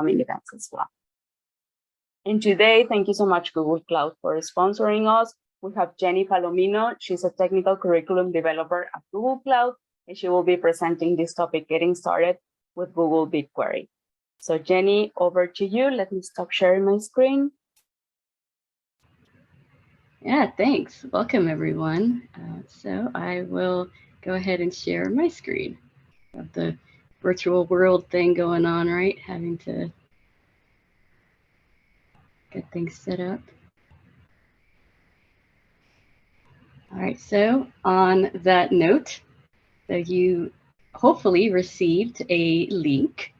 upcoming events as well. And today, thank you so much, Google Cloud, for sponsoring us. We have Jenny Palomino. She's a technical curriculum developer at Google Cloud, and she will be presenting this topic, getting started with Google BigQuery. So Jenny, over to you. Let me stop sharing my screen. Yeah, thanks. Welcome, everyone. So I will go ahead and share my screen. Got the virtual world thing going on, right? Having to get things set up. All right, so on that note, so you hopefully received a link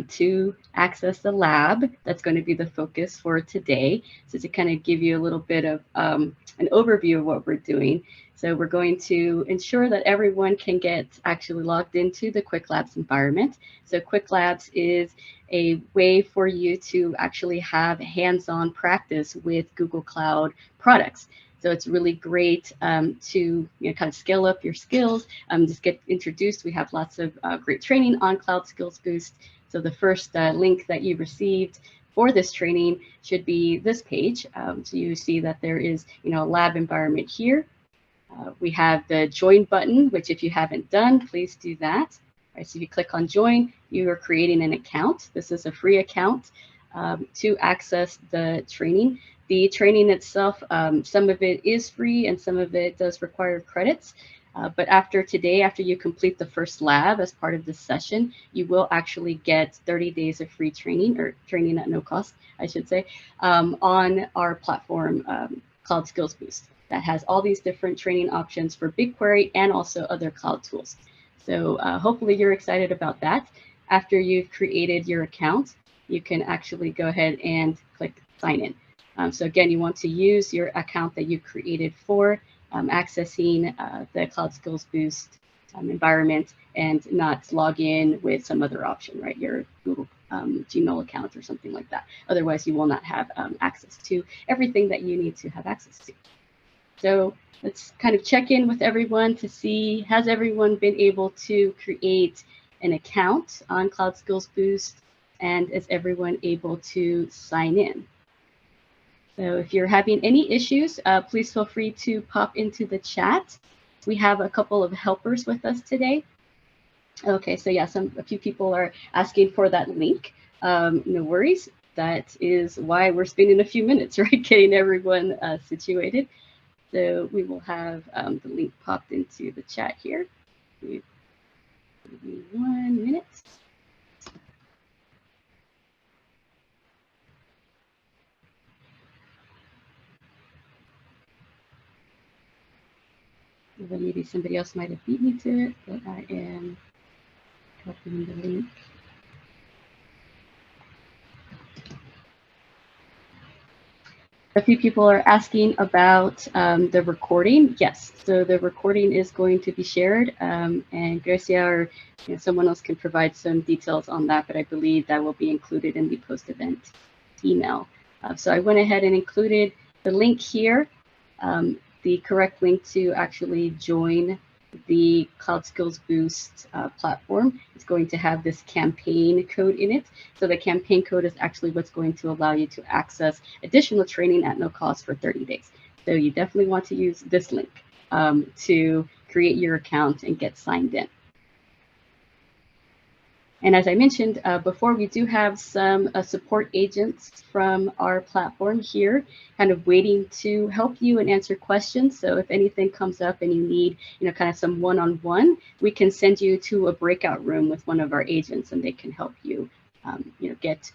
to access the lab. That's going to be the focus for today. So to kind of give you a little bit of an overview of what we're doing. So we're going to ensure that everyone can get actually logged into the Quick Labs environment. So Quick Labs is a way for you to actually have hands-on practice with Google Cloud products. So it's really great to kind of scale up your skills, just get introduced. We have lots of great training on Cloud Skills Boost. So the first link that you received for this training should be this page. So you see that there is a lab environment here. We have the join button, which if you haven't done, please do that. All right, so if you click on join, you are creating an account. This is a free account to access the training. The training itself, some of it is free and some of it does require credits. But after today, after you complete the first lab as part of this session, you will actually get 30 days of free training, or training at no cost, I should say, on our platform, Cloud Skills Boost, that has all these different training options for BigQuery and also other cloud tools. So hopefully you're excited about that. After you've created your account, you can actually go ahead and click sign in. So again, you want to use your account that you created for accessing the Cloud Skills Boost environment, and not log in with some other option, right? Your Google Gmail account or something like that. Otherwise, you will not have access to everything that you need to have access to. So let's kind of check in with everyone to see, has everyone been able to create an account on Cloud Skills Boost, and is everyone able to sign in? So if you're having any issues, please feel free to pop into the chat. We have a couple of helpers with us today. Okay, so yeah, a few people are asking for that link. No worries. That is why we're spending a few minutes, right, getting everyone situated. So we will have the link popped into the chat here. Give me 1 minute. Then maybe somebody else might have beat me to it, but I am copying the link. A few people are asking about the recording. Yes, so the recording is going to be shared, and Gracia or someone else can provide some details on that, but I believe that will be included in the post-event email. So I went ahead and included the link here, the correct link to actually join the Cloud Skills Boost platform. Is going to have this campaign code in it. So the campaign code is actually what's going to allow you to access additional training at no cost for 30 days. So you definitely want to use this link to create your account and get signed in. And as I mentioned before, we do have some support agents from our platform here, kind of waiting to help you and answer questions. So if anything comes up and you need, kind of some one-on-one, we can send you to a breakout room with one of our agents, and they can help you, get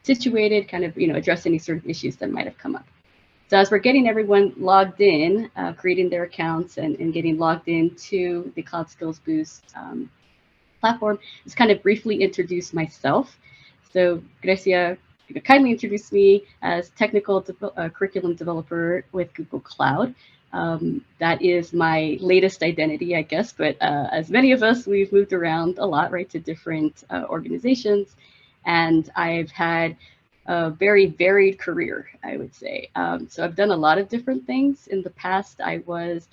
situated, kind of, address any sort of issues that might have come up. So as we're getting everyone logged in, creating their accounts and getting logged into the Cloud Skills Boost platform, just kind of briefly introduce myself. So Grecia kindly introduced me as technical curriculum developer with Google Cloud. That is my latest identity, I guess, but as many of us, we've moved around a lot, right, to different organizations, and I've had a very varied career, I would say. So I've done a lot of different things. In the past, I was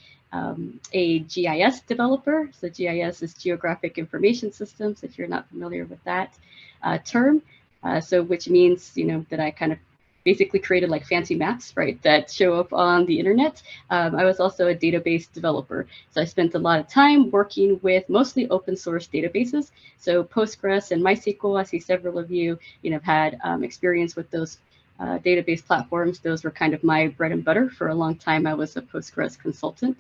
a GIS developer. So GIS is Geographic Information Systems, if you're not familiar with that term. So which means, that I kind of basically created like fancy maps, right, that show up on the internet. I was also a database developer. So I spent a lot of time working with mostly open source databases. So Postgres and MySQL, I see several of you, have had experience with those database platforms. Those were kind of my bread and butter. For a long time, I was a Postgres consultant.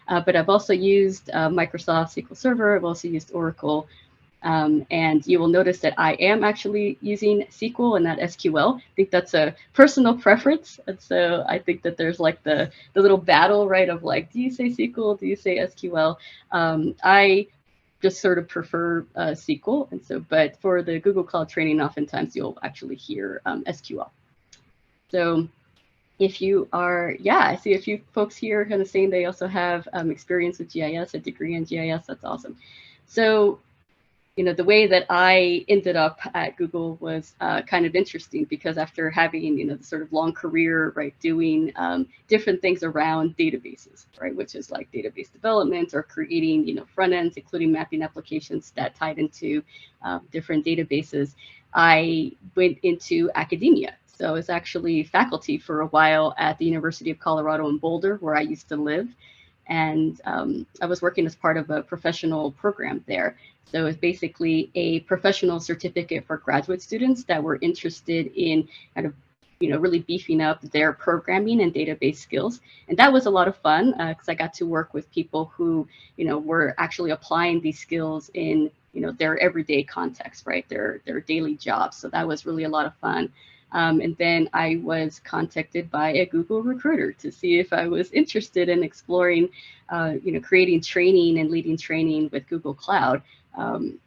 But I've also used Microsoft SQL Server. I've also used Oracle. And you will notice that I am actually using SQL and not SQL. I think that's a personal preference. And so I think that there's like the little battle, right, of like, do you say SQL? Do you say SQL? I just sort of prefer SQL. And so, but for the Google Cloud training, oftentimes you'll actually hear SQL. So if you are, I see a few folks here kind of saying they also have experience with GIS, a degree in GIS. That's awesome. So, the way that I ended up at Google was kind of interesting because after having, the sort of long career, right, doing different things around databases, right, which is like database development or creating, front ends, including mapping applications that tied into different databases, I went into academia. So I was actually faculty for a while at the University of Colorado in Boulder, where I used to live. And I was working as part of a professional program there. So it's basically a professional certificate for graduate students that were interested in kind of, really beefing up their programming and database skills. And that was a lot of fun because I got to work with people who, were actually applying these skills in, their everyday context, right, their daily jobs. So that was really a lot of fun. And then I was contacted by a Google recruiter to see if I was interested in exploring, creating training and leading training with Google Cloud.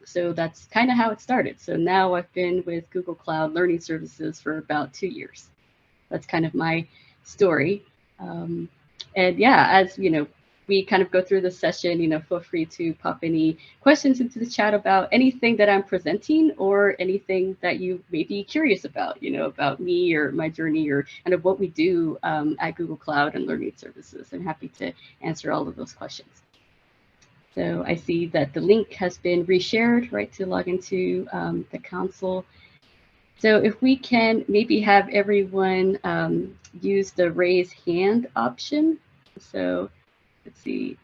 So that's kind of how it started. So now I've been with Google Cloud Learning Services for about 2 years. That's kind of my story. And yeah, as we kind of go through the session, feel free to pop any questions into the chat about anything that I'm presenting or anything that you may be curious about, about me or my journey or kind of what we do at Google Cloud and Learning Services. I'm happy to answer all of those questions. So I see that the link has been reshared, right, to log into the console. So if we can maybe have everyone use the raise hand option. So let's see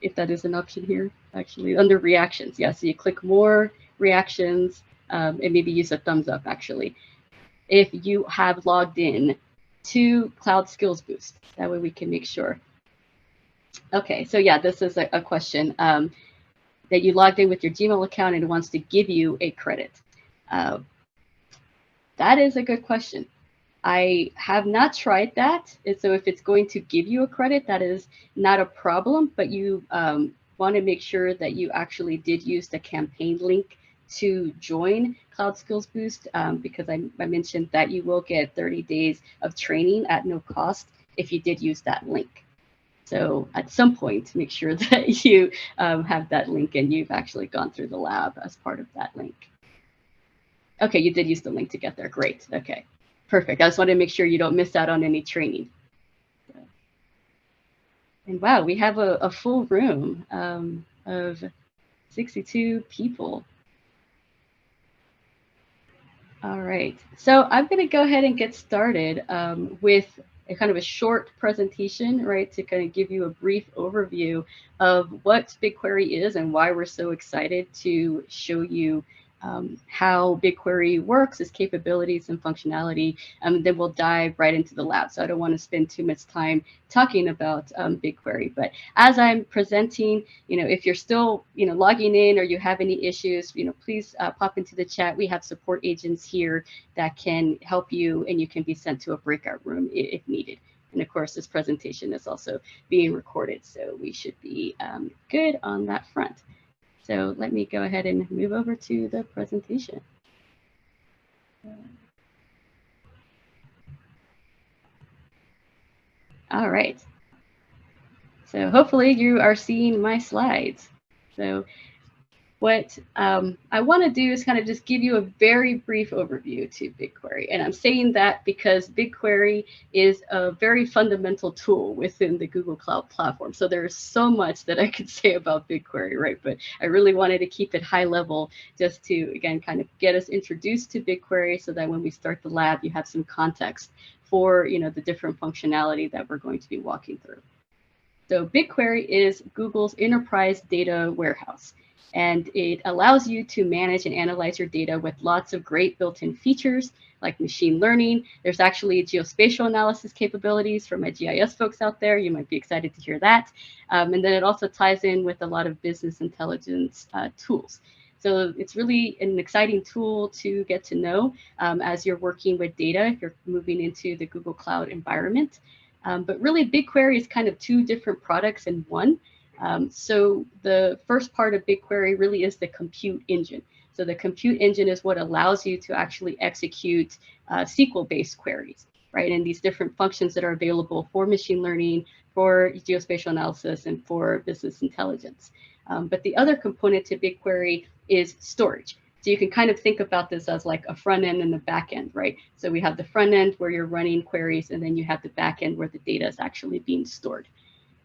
if that is an option here, actually, under reactions. Yeah, so you click more reactions and maybe use a thumbs up, actually, if you have logged in to Cloud Skills Boost. That way we can make sure. Okay, so yeah, this is a question that you logged in with your Gmail account and it wants to give you a credit. That is a good question. I have not tried that. And so if it's going to give you a credit, that is not a problem, but you want to make sure that you actually did use the campaign link to join Cloud Skills Boost because I mentioned that you will get 30 days of training at no cost if you did use that link. So at some point, make sure that you have that link and you've actually gone through the lab as part of that link. Okay, you did use the link to get there. Great. Okay, perfect. I just want to make sure you don't miss out on any training. And wow, we have a full room of 62 people. All right, so I'm going to go ahead and get started with a kind of a short presentation, right, to kind of give you a brief overview of what BigQuery is and why we're so excited to show you how BigQuery works, its capabilities and functionality, then we'll dive right into the lab. So I don't want to spend too much time talking about BigQuery, but as I'm presenting, if you're still, logging in or you have any issues, please pop into the chat. We have support agents here that can help you, and you can be sent to a breakout room if needed. And of course, this presentation is also being recorded, so we should be good on that front. So let me go ahead and move over to the presentation. All right. So hopefully you are seeing my slides. So what I want to do is kind of just give you a very brief overview to BigQuery. And I'm saying that because BigQuery is a very fundamental tool within the Google Cloud Platform. So there's so much that I could say about BigQuery, right? But I really wanted to keep it high level just to, again, kind of get us introduced to BigQuery so that when we start the lab, you have some context for, the different functionality that we're going to be walking through. So BigQuery is Google's enterprise data warehouse, and it allows you to manage and analyze your data with lots of great built-in features like machine learning. There's actually geospatial analysis capabilities for my GIS folks out there. You might be excited to hear that. And then it also ties in with a lot of business intelligence tools. So it's really an exciting tool to get to know as you're working with data, if you're moving into the Google Cloud environment. But really, BigQuery is kind of two different products in one. So the first part of BigQuery really is the compute engine. So the compute engine is what allows you to actually execute SQL-based queries, right? And these different functions that are available for machine learning, for geospatial analysis, and for business intelligence. But the other component to BigQuery is storage. So you can kind of think about this as like a front end and a back end, right? So we have the front end where you're running queries, and then you have the back end where the data is actually being stored.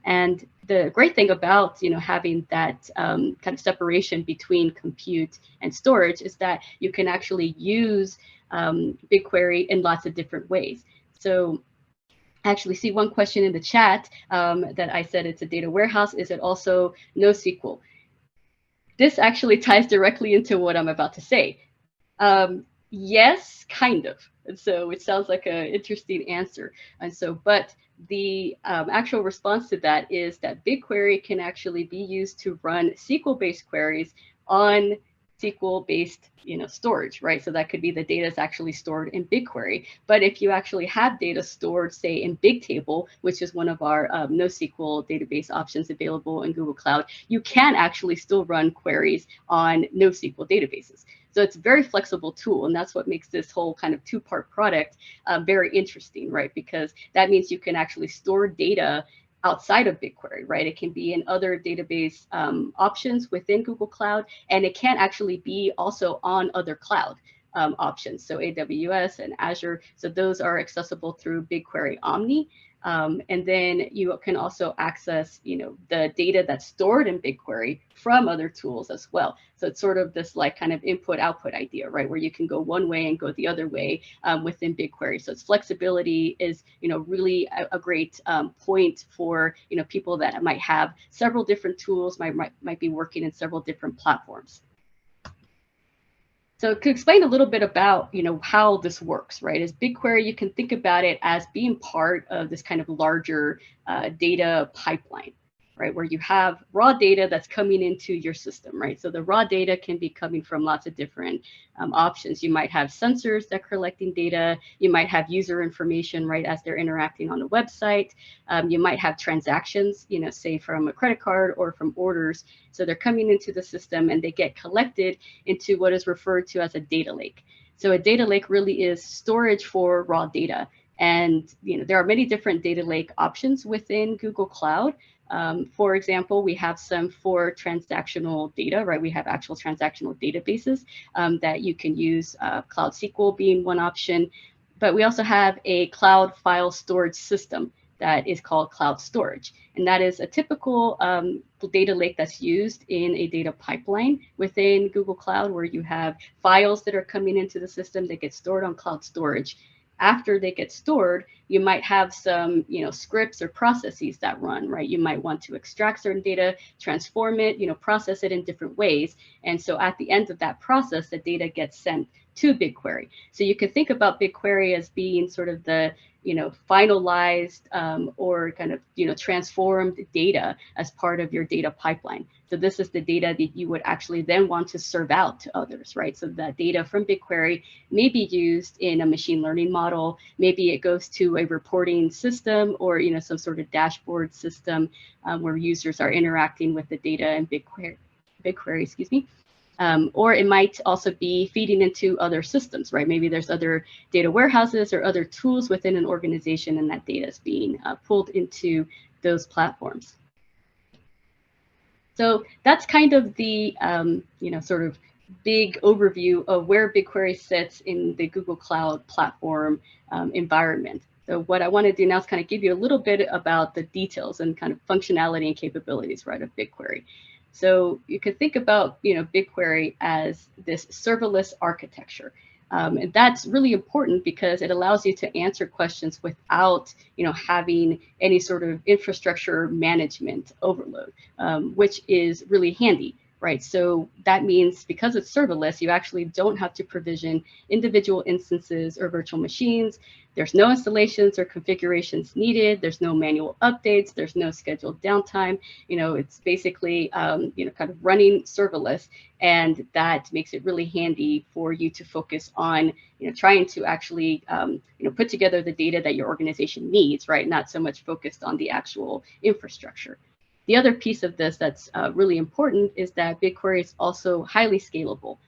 And the great thing about having that kind of separation between compute and storage is that you can actually use BigQuery in lots of different ways. So I actually see one question in the chat that I said it's a data warehouse. Is it also NoSQL? This actually ties directly into what I'm about to say. Yes, kind of. And so it sounds like an interesting answer. And so, but the actual response to that is that BigQuery can actually be used to run SQL-based queries on SQL-based storage, right? So that could be the data is actually stored in BigQuery. But if you actually have data stored, say, in Bigtable, which is one of our NoSQL database options available in Google Cloud, you can actually still run queries on NoSQL databases. So it's a very flexible tool, and that's what makes this whole kind of two-part product very interesting, right? Because that means you can actually store data outside of BigQuery, right? It can be in other database options within Google Cloud, and it can actually be also on other cloud options, so AWS and Azure. So those are accessible through BigQuery Omni. And then you can also access, the data that's stored in BigQuery from other tools as well. So it's sort of this like kind of input-output idea, right, where you can go one way and go the other way within BigQuery. So its flexibility is, really a great point for, people that might have several different tools, might be working in several different platforms. So to explain a little bit about, how this works, right, is BigQuery, you can think about it as being part of this kind of larger data pipeline, right, where you have raw data that's coming into your system, right? So the raw data can be coming from lots of different options. You might have sensors that are collecting data. You might have user information, right, as they're interacting on a website. You might have transactions, say from a credit card or from orders. So they're coming into the system and they get collected into what is referred to as a data lake. So a data lake really is storage for raw data. And there are many different data lake options within Google Cloud. For example, we have some for transactional data, right? We have actual transactional databases that you can use, Cloud SQL being one option. But we also have a cloud file storage system that is called cloud storage. And that is a typical data lake that's used in a data pipeline within Google Cloud, where you have files that are coming into the system that get stored on cloud storage. After they get stored, you might have some, scripts or processes that run, right? You might want to extract certain data, transform it, process it in different ways. And so at the end of that process, the data gets sent to BigQuery. So you can think about BigQuery as being sort of the, finalized or kind of, transformed data as part of your data pipeline. So this is the data that you would actually then want to serve out to others, right? So that data from BigQuery may be used in a machine learning model. Maybe it goes to a reporting system or, some sort of dashboard system where users are interacting with the data in BigQuery, excuse me. Or it might also be feeding into other systems, right? Maybe there's other data warehouses or other tools within an organization, and that data is being pulled into those platforms. So that's kind of the sort of big overview of where BigQuery sits in the Google Cloud Platform environment. So what I want to do now is kind of give you a little bit about the details and kind of functionality and capabilities, right, of BigQuery. So you could think about BigQuery as this serverless architecture. And that's really important because it allows you to answer questions without having any sort of infrastructure management overload, which is really handy. Right, so that means because it's serverless, you actually don't have to provision individual instances or virtual machines. There's no installations or configurations needed. There's no manual updates. There's no scheduled downtime. It's basically kind of running serverless, and that makes it really handy for you to focus on trying to actually put together the data that your organization needs. Right, not so much focused on the actual infrastructure. The other piece of this that's really important is that BigQuery is also highly scalable.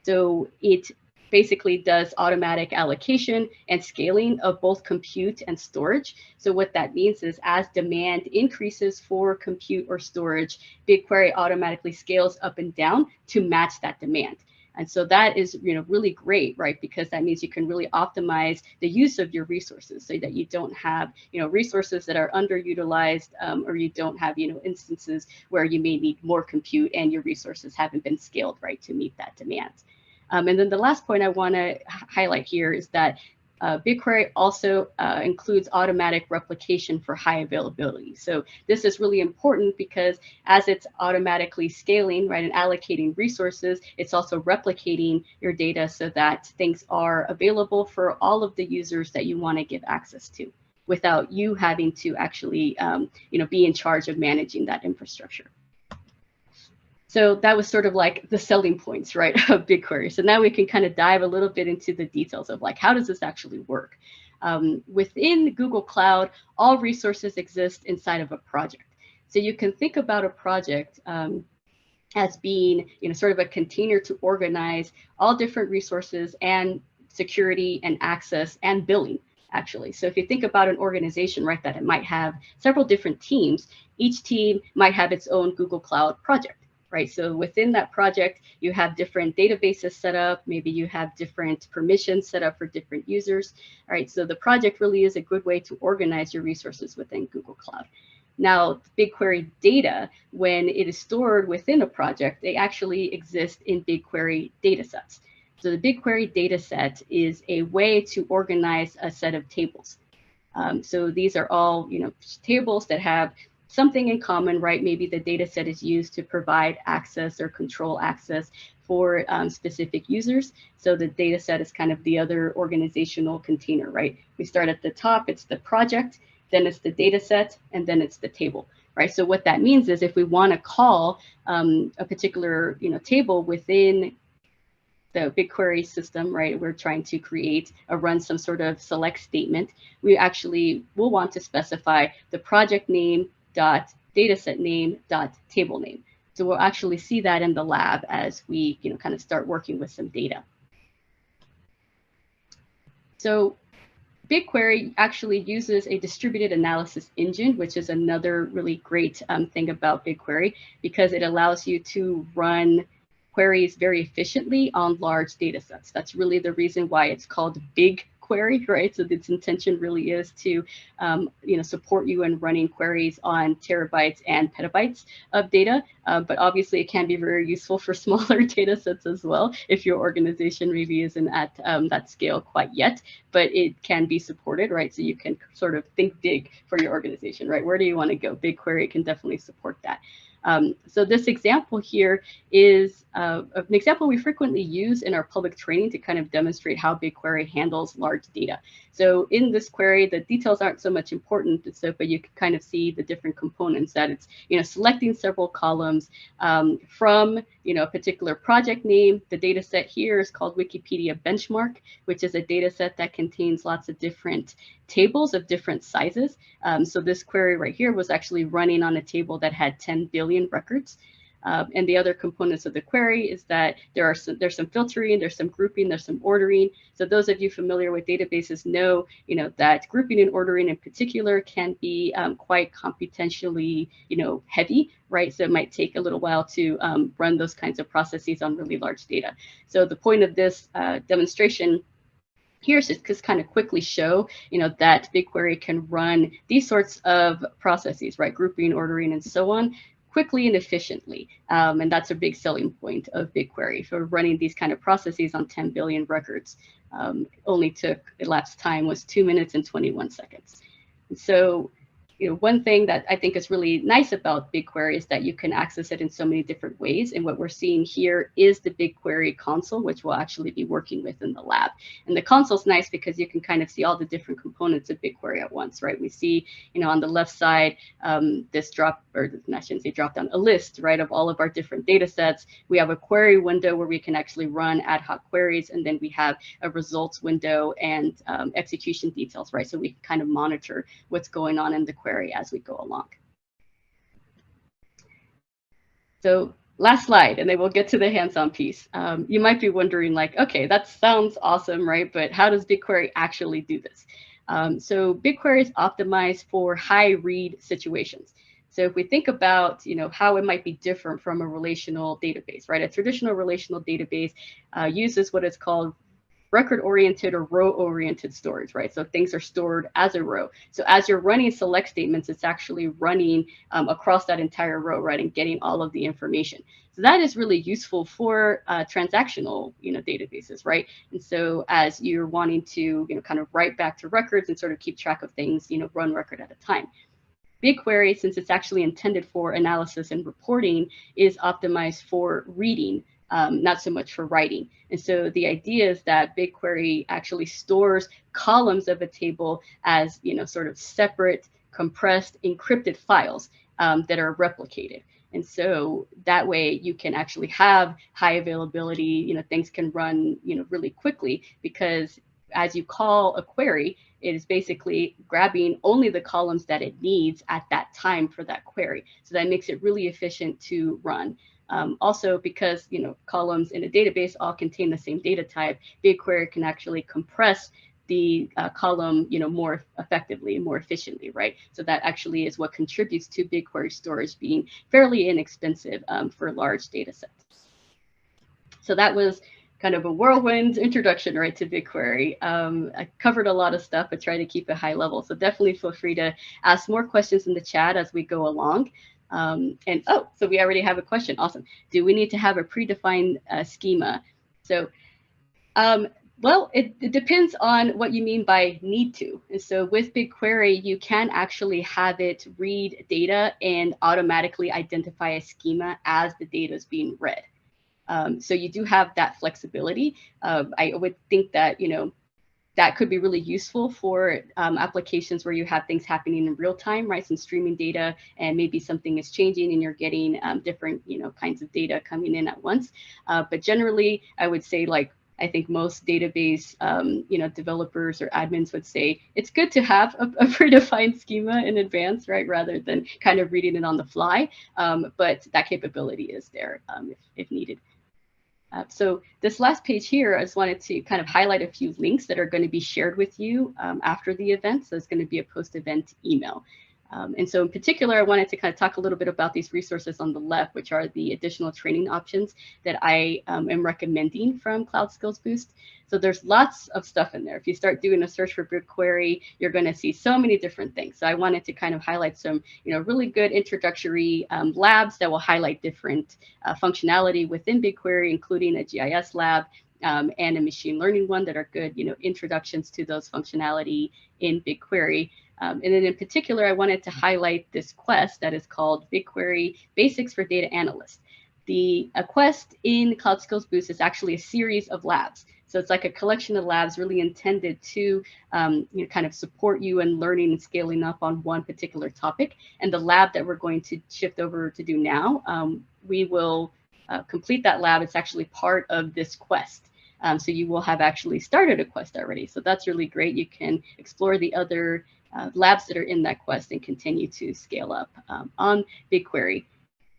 So it basically does automatic allocation and scaling of both compute and storage. So what that means is as demand increases for compute or storage, BigQuery automatically scales up and down to match that demand. And so that is really great, right? Because that means you can really optimize the use of your resources so that you don't have resources that are underutilized, or you don't have instances where you may need more compute and your resources haven't been scaled right to meet that demand. And then the last point I want to highlight here is that BigQuery also includes automatic replication for high availability. So this is really important because as it's automatically scaling, right, and allocating resources, it's also replicating your data so that things are available for all of the users that you want to give access to without you having to actually be in charge of managing that infrastructure. So that was sort of like the selling points, right, of BigQuery. So now we can kind of dive a little bit into the details of like, how does this actually work? Within Google Cloud, all resources exist inside of a project. So you can think about a project as being sort of a container to organize all different resources and security and access and billing, actually. So if you think about an organization, right, that it might have several different teams, each team might have its own Google Cloud project. Right, so within that project, you have different databases set up. Maybe you have different permissions set up for different users. All right, so the project really is a good way to organize your resources within Google Cloud. Now, BigQuery data, when it is stored within a project, they actually exist in BigQuery datasets. So the BigQuery dataset is a way to organize a set of tables. So these are all tables that have something in common, right? Maybe the data set is used to provide access or control access for specific users. So the data set is kind of the other organizational container, right? We start at the top, it's the project, then it's the data set, and then it's the table, right? So what that means is if we want to call a particular table within the BigQuery system, right, we're trying to create or run some sort of select statement, we actually will want to specify the project name dot dataset name dot table name. So we'll actually see that in the lab as we kind of start working with some data. So BigQuery actually uses a distributed analysis engine, which is another really great thing about BigQuery, because it allows you to run queries very efficiently on large data sets. That's really the reason why it's called BigQuery, right? So its intention really is to support you in running queries on terabytes and petabytes of data. But obviously it can be very useful for smaller data sets as well, if your organization maybe isn't at that scale quite yet, but it can be supported, right? So you can sort of think big for your organization, right? Where do you want to go? BigQuery can definitely support that. So this example here is an example we frequently use in our public training to kind of demonstrate how BigQuery handles large data. So in this query, the details aren't so much important, but you can kind of see the different components that it's selecting several columns from a particular project name. The data set here is called Wikipedia Benchmark, which is a data set that contains lots of different tables of different sizes. So this query right here was actually running on a table that had 10 billion records. And the other components of the query is that there's some filtering, there's some grouping, there's some ordering. So those of you familiar with databases know, that grouping and ordering in particular can be quite computationally, heavy, right? So it might take a little while to run those kinds of processes on really large data. So the point of this demonstration here is just kind of quickly show, that BigQuery can run these sorts of processes, right? Grouping, ordering, and so on, quickly and efficiently. And that's a big selling point of BigQuery. For running these kind of processes on 10 billion records, only took elapsed time was 2 minutes and 21 seconds. And so, one thing that I think is really nice about BigQuery is that you can access it in so many different ways. And what we're seeing here is the BigQuery console, which we'll actually be working with in the lab. And the console is nice because you can kind of see all the different components of BigQuery at once, right? We see, on the left side, this drop, or I shouldn't say drop down, a list, right, of all of our different data sets. We have a query window where we can actually run ad hoc queries. And then we have a results window and execution details, right? So we can kind of monitor what's going on in the query as we go along. So last slide, and then we'll get to the hands-on piece. You might be wondering, like, okay, that sounds awesome, right? But how does BigQuery actually do this? So BigQuery is optimized for high read situations. So if we think about, how it might be different from a relational database, right? A traditional relational database uses what is called record-oriented or row-oriented storage, right? So things are stored as a row. So as you're running select statements, it's actually running across that entire row, right, and getting all of the information. So that is really useful for transactional, databases, right? And so as you're wanting to, kind of write back to records and sort of keep track of things, run record at a time. BigQuery, since it's actually intended for analysis and reporting, is optimized for reading, not so much for writing. And so the idea is that BigQuery actually stores columns of a table as, sort of separate, compressed, encrypted files that are replicated. And so that way you can actually have high availability, things can run, really quickly, because as you call a query, it is basically grabbing only the columns that it needs at that time for that query. So that makes it really efficient to run. Also, because columns in a database all contain the same data type, BigQuery can actually compress the column more effectively, more efficiently, right? So that actually is what contributes to BigQuery storage being fairly inexpensive for large data sets. So that was kind of a whirlwind introduction, right, to BigQuery. I covered a lot of stuff, but try to keep it high level. So definitely feel free to ask more questions in the chat as we go along. So we already have a question. Awesome. Do we need to have a predefined schema? So, well, it depends on what you mean by need to. And so with BigQuery, you can actually have it read data and automatically identify a schema as the data is being read. So you do have that flexibility. I would think that, that could be really useful for applications where you have things happening in real time, right? Some streaming data, and maybe something is changing and you're getting different, kinds of data coming in at once. But generally, I would say, like, I think most database, developers or admins would say it's good to have a predefined schema in advance, right? Rather than kind of reading it on the fly. But that capability is there if needed. So this last page here, I just wanted to kind of highlight a few links that are going to be shared with you after the event. So it's going to be a post-event email. And so in particular, I wanted to kind of talk a little bit about these resources on the left, which are the additional training options that I am recommending from Cloud Skills Boost. So there's lots of stuff in there. If you start doing a search for BigQuery, you're going to see so many different things. So I wanted to kind of highlight some, really good introductory labs that will highlight different functionality within BigQuery, including a GIS lab and a machine learning one that are good, introductions to those functionality in BigQuery. And then in particular, I wanted to highlight this quest that is called BigQuery Basics for Data Analysts. The quest in Cloud Skills Boost is actually a series of labs. So it's like a collection of labs really intended to kind of support you in learning and scaling up on one particular topic. And the lab that we're going to shift over to do now, we will complete that lab. It's actually part of this quest. So you will have actually started a quest already. So that's really great. You can explore the other labs that are in that quest and continue to scale up on BigQuery.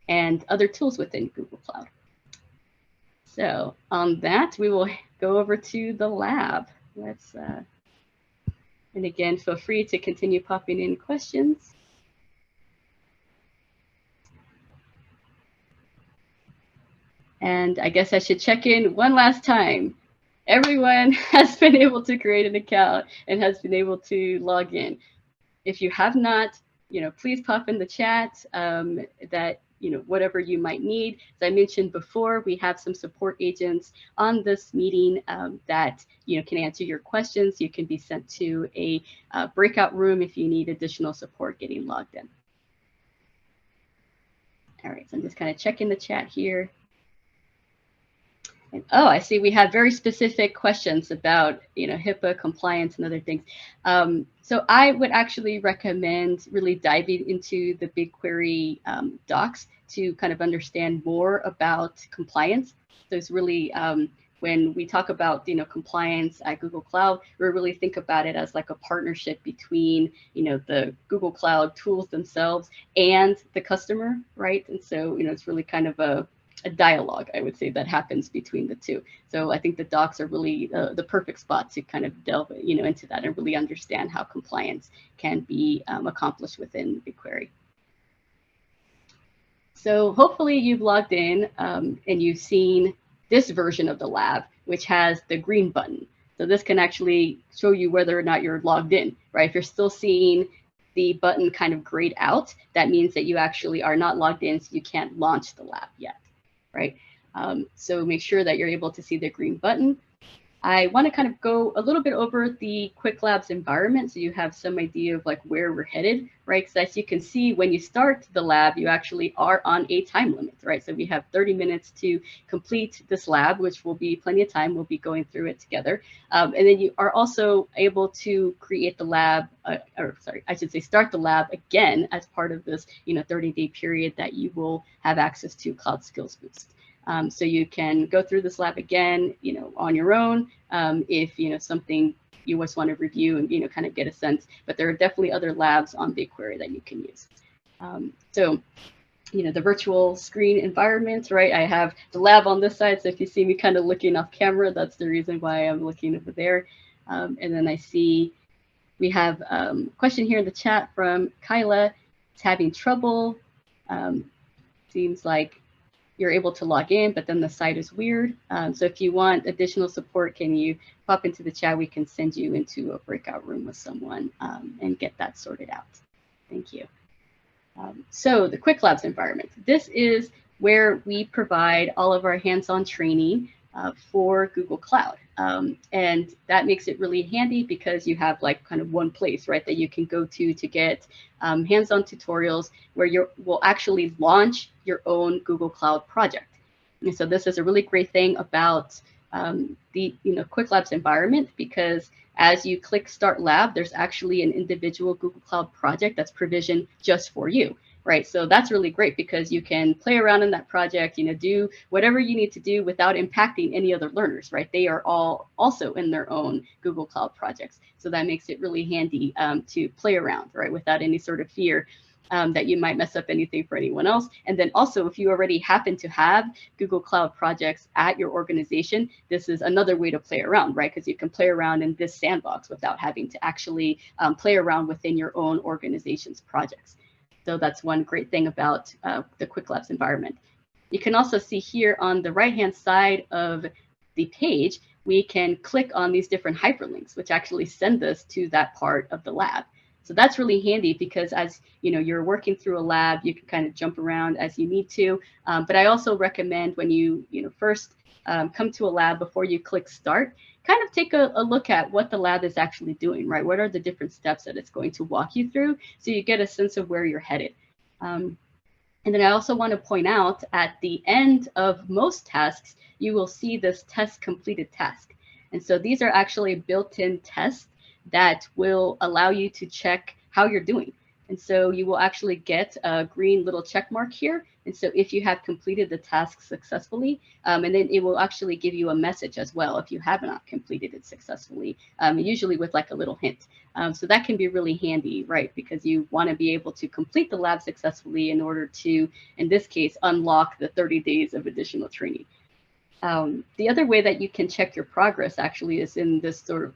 and other tools within Google Cloud. So on that, we will go over to the lab. And again, feel free to continue popping in questions. And I guess I should check in one last time. Everyone has been able to create an account and has been able to log in. If you have not, please pop in the chat that, whatever you might need. As I mentioned before, we have some support agents on this meeting that, can answer your questions. You can be sent to a breakout room if you need additional support getting logged in. All right, so I'm just kind of checking the chat here. And, oh, I see we have very specific questions about, HIPAA compliance and other things. So I would actually recommend really diving into the BigQuery docs to kind of understand more about compliance. There's really, when we talk about, compliance at Google Cloud, we really think about it as like a partnership between, the Google Cloud tools themselves and the customer, right? And so, it's really kind of a dialogue, I would say, that happens between the two. So I think the docs are really the perfect spot to kind of delve, into that and really understand how compliance can be accomplished within BigQuery. So hopefully you've logged in and you've seen this version of the lab, which has the green button. So this can actually show you whether or not you're logged in, right? If you're still seeing the button kind of grayed out, that means that you actually are not logged in, so you can't launch the lab yet. Right? So make sure that you're able to see the green button. I want to kind of go a little bit over the Quick Labs environment so you have some idea of like where we're headed, right? Because as you can see, when you start the lab, you actually are on a time limit, right? So we have 30 minutes to complete this lab, which will be plenty of time. We'll be going through it together. And then you are also able to create the lab, or sorry, I should say start the lab again as part of this 30-day period that you will have access to Cloud Skills Boost. So you can go through this lab again, on your own, if something you just want to review and kind of get a sense. But there are definitely other labs on BigQuery that you can use. So the virtual screen environment, right? I have the lab on this side, so if you see me kind of looking off camera, that's the reason why I'm looking over there. And then I see we have a question here in the chat from Kyla. It's having trouble. Seems like you're able to log in, but then the site is weird. So if you want additional support, can you pop into the chat? We can send you into a breakout room with someone and get that sorted out. Thank you. So the Quick Labs environment. This is where we provide all of our hands-on training for Google Cloud. And that makes it really handy because you have like kind of one place, right, that you can go to get hands-on tutorials where you will actually launch your own Google Cloud project. And so this is a really great thing about the Quick Labs environment, because as you click Start Lab, there's actually an individual Google Cloud project that's provisioned just for you. Right, so that's really great because you can play around in that project, do whatever you need to do without impacting any other learners, right? They are all also in their own Google Cloud projects. So that makes it really handy to play around, right, without any sort of fear that you might mess up anything for anyone else. And then also, if you already happen to have Google Cloud projects at your organization, this is another way to play around, right? Because you can play around in this sandbox without having to actually play around within your own organization's projects. So that's one great thing about the Quick Labs environment. You can also see here on the right-hand side of the page, we can click on these different hyperlinks, which actually send us to that part of the lab. So that's really handy because as you're working through a lab, you can kind of jump around as you need to. But I also recommend when you first come to a lab, before you click Start, kind of take a look at what the lab is actually doing, right? What are the different steps that it's going to walk you through so you get a sense of where you're headed. And then I also want to point out at the end of most tasks, you will see this test completed task. And so these are actually built-in tests that will allow you to check how you're doing. And so you will actually get a green little check mark here. And so if you have completed the task successfully, and then it will actually give you a message as well if you have not completed it successfully, usually with like a little hint. So that can be really handy, right? Because you want to be able to complete the lab successfully in order to, in this case, unlock the 30 days of additional training. The other way that you can check your progress actually is in this sort of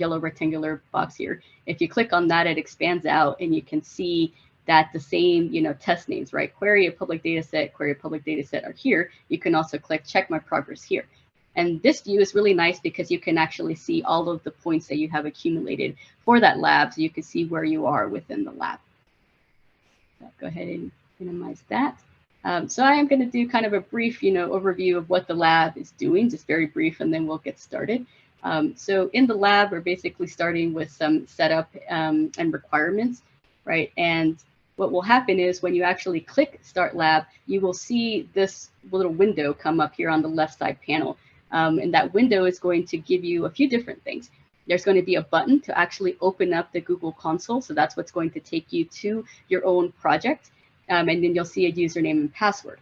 yellow rectangular box here. If you click on that, it expands out and you can see that the same, test names, right? Query a public data set, query a public data set are here. You can also click check my progress here. And this view is really nice because you can actually see all of the points that you have accumulated for that lab. So you can see where you are within the lab. So go ahead and minimize that. So I am going to do kind of a brief, overview of what the lab is doing, just very brief, and then we'll get started. So in the lab, we're basically starting with some setup and requirements, right? And what will happen is when you actually click Start Lab, you will see this little window come up here on the left side panel. And that window is going to give you a few different things. There's going to be a button to actually open up the Google console. So that's what's going to take you to your own project. And then you'll see a username and password.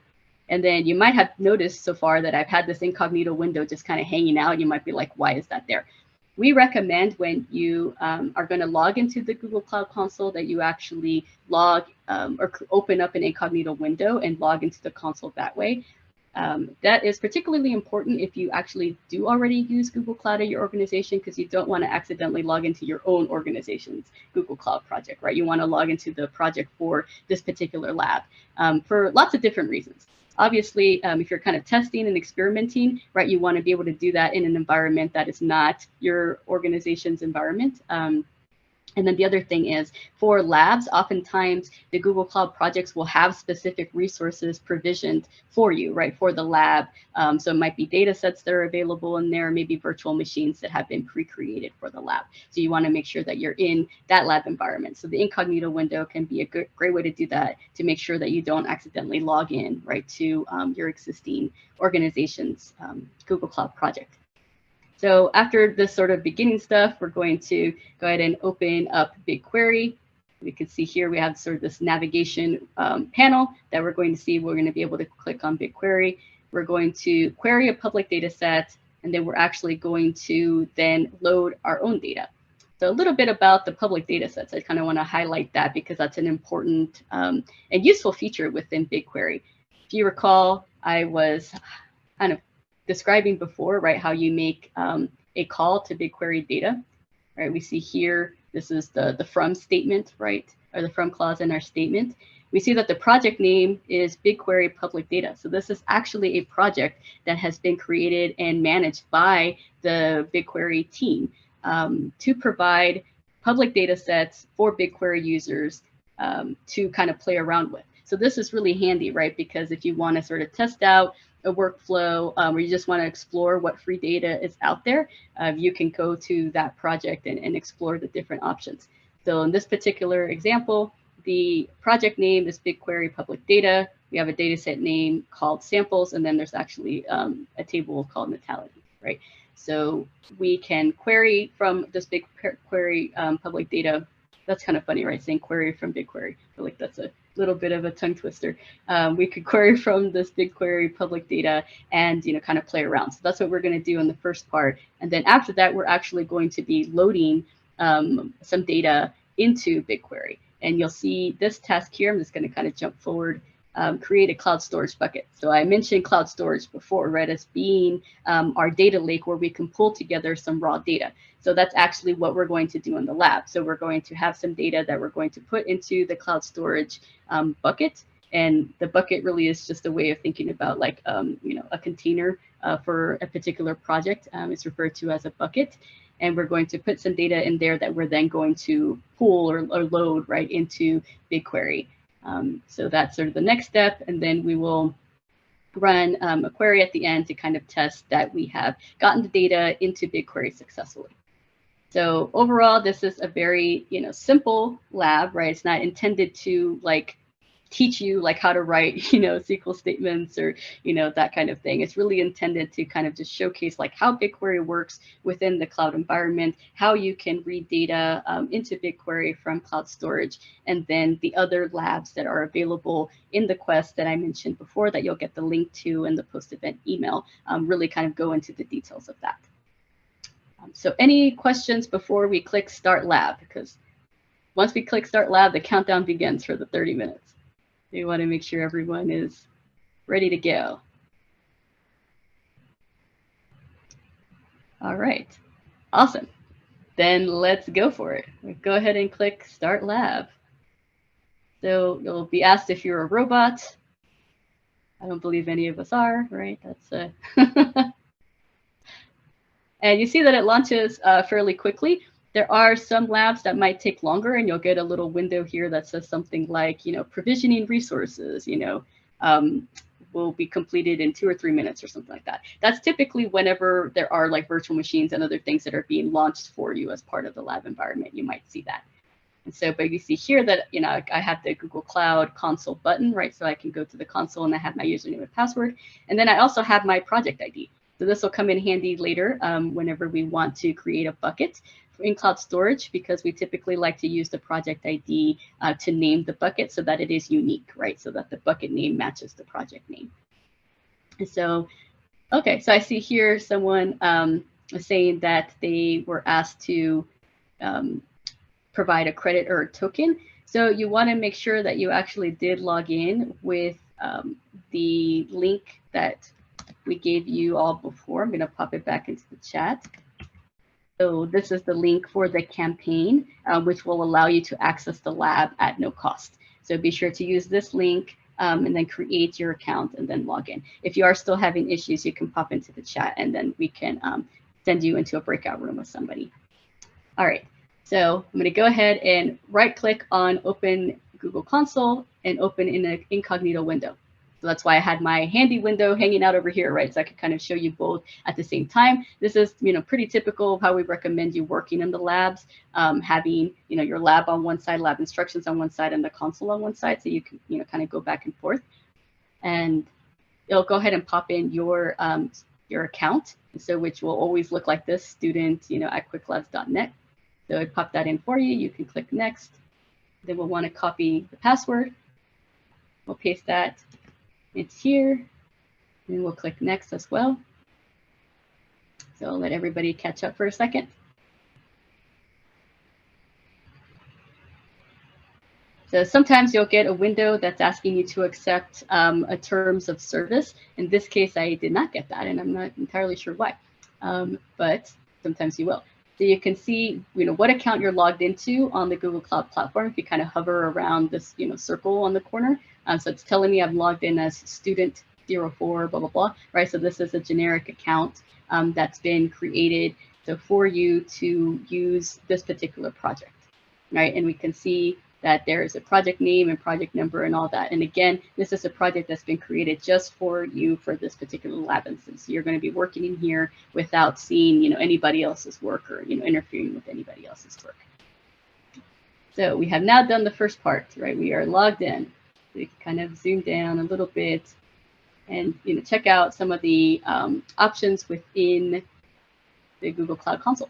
And then you might have noticed so far that I've had this incognito window just kind of hanging out. You might be like, why is that there? We recommend when you are going to log into the Google Cloud Console that you actually log or open up an incognito window and log into the console that way. That is particularly important if you actually do already use Google Cloud at your organization, because you don't want to accidentally log into your own organization's Google Cloud project, right? You want to log into the project for this particular lab for lots of different reasons. Obviously, if you're kind of testing and experimenting, right, you want to be able to do that in an environment that is not your organization's environment. And then the other thing is for labs, oftentimes the Google Cloud projects will have specific resources provisioned for you, right, for the lab. So it might be data sets that are available in there, maybe virtual machines that have been pre-created for the lab. So you want to make sure that you're in that lab environment. So the incognito window can be a great way to do that, to make sure that you don't accidentally log in, right, to your existing organization's Google Cloud project. So after this sort of beginning stuff, we're going to go ahead and open up BigQuery. We can see here we have sort of this navigation panel that we're going to see. We're going to be able to click on BigQuery. We're going to query a public data set, and then we're actually going to then load our own data. So a little bit about the public data sets. I kind of want to highlight that because that's an important and useful feature within BigQuery. If you recall, I was kind of describing before, right, how you make a call to BigQuery data, right? We see here, this is the from statement, right, or the from clause in our statement. We see that the project name is BigQuery public data. So this is actually a project that has been created and managed by the BigQuery team to provide public data sets for BigQuery users to kind of play around with. So this is really handy, right? Because if you want to sort of test out a workflow or you just want to explore what free data is out there, you can go to that project and explore the different options. So in this particular example, the project name is BigQuery Public Data. We have a data set name called samples, and then there's actually a table called natality, right? So we can query from this BigQuery public data. That's kind of funny, right? Saying query from BigQuery. I feel like that's a little bit of a tongue twister. We could query from this BigQuery public data and kind of play around. So that's what we're going to do in the first part. And then after that, we're actually going to be loading some data into BigQuery. And you'll see this task here. I'm just going to kind of jump forward. Create a cloud storage bucket. So I mentioned cloud storage before, right, as being our data lake where we can pull together some raw data. So that's actually what we're going to do in the lab. So we're going to have some data that we're going to put into the cloud storage bucket. And the bucket really is just a way of thinking about like, a container for a particular project. It's referred to as a bucket. And we're going to put some data in there that we're then going to pull or load right into BigQuery. So that's sort of the next step. And then we will run a query at the end to kind of test that we have gotten the data into BigQuery successfully. So overall, this is a very simple lab, right? It's not intended to like teach you like how to write, you know, SQL statements or, you know, that kind of thing. It's really intended to kind of just showcase like how BigQuery works within the cloud environment, how you can read data into BigQuery from cloud storage, and then the other labs that are available in the quest that I mentioned before that you'll get the link to in the post-event email, really kind of go into the details of that. So any questions before we click Start Lab? Because once we click Start Lab, the countdown begins for the 30 minutes. We want to make sure everyone is ready to go. All right, awesome. Then let's go for it. Go ahead and click Start Lab. So you'll be asked if you're a robot. I don't believe any of us are, right? That's and you see that it launches fairly quickly. There are some labs that might take longer, and you'll get a little window here that says something like, you know, provisioning resources, you know, will be completed in 2 or 3 minutes or something like that. That's typically whenever there are like virtual machines and other things that are being launched for you as part of the lab environment, you might see that. And so, but you see here that, you know, I have the Google Cloud console button, right? So I can go to the console and I have my username and password. And then I also have my project ID. So this will come in handy later whenever we want to create a bucket in cloud storage, because we typically like to use the project ID to name the bucket so that it is unique, right? So that the bucket name matches the project name. And so, okay, so I see here someone saying that they were asked to provide a credit or a token. So you want to make sure that you actually did log in with the link that we gave you all before. I'm going to pop it back into the chat. So this is the link for the campaign, which will allow you to access the lab at no cost. So be sure to use this link and then create your account and then log in. If you are still having issues, you can pop into the chat and then we can send you into a breakout room with somebody. All right, so I'm going to go ahead and right click on Open Google Console and open in an incognito window. So that's why I had my handy window hanging out over here, right? So I could kind of show you both at the same time. This is, you know, pretty typical of how we recommend you working in the labs, having, you know, your lab on one side, lab instructions on one side, and the console on one side, so you can, you know, kind of go back and forth. And it'll go ahead and pop in your account, so which will always look like this, student, you know, at quicklabs.net. So it popped that in for you. You can click next. Then we'll want to copy the password. We'll paste that. It's here, and we'll click next as well. So I'll let everybody catch up for a second. So sometimes you'll get a window that's asking you to accept a terms of service. In this case, I did not get that, and I'm not entirely sure why, but sometimes you will. So you can see, you know, what account you're logged into on the Google Cloud Platform if you kind of hover around this, you know, circle on the corner. So it's telling me I'm logged in as student 04, blah, blah, blah, right? So this is a generic account that's been created so for you to use this particular project, right? And we can see that there is a project name and project number and all that. And again, this is a project that's been created just for you for this particular lab instance. So you're going to be working in here without seeing, you know, anybody else's work or, you know, interfering with anybody else's work. So we have now done the first part, right? We are logged in. We kind of zoom down a little bit and, you know, check out some of the options within the Google Cloud Console.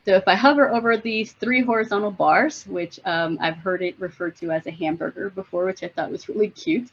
So if I hover over these 3 horizontal bars, which I've heard it referred to as a hamburger before, which I thought was really cute,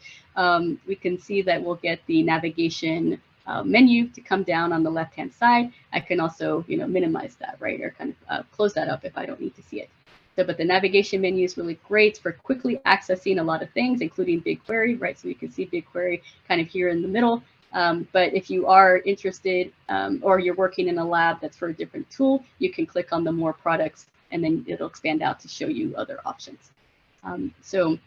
we can see that we'll get the navigation menu to come down on the left-hand side. I can also, you know, minimize that, right, or kind of close that up if I don't need to see it. So, but the navigation menu is really great for quickly accessing a lot of things, including BigQuery, right? So you can see BigQuery kind of here in the middle. But if you are interested or you're working in a lab that's for a different tool, you can click on the more products and then it'll expand out to show you other options. So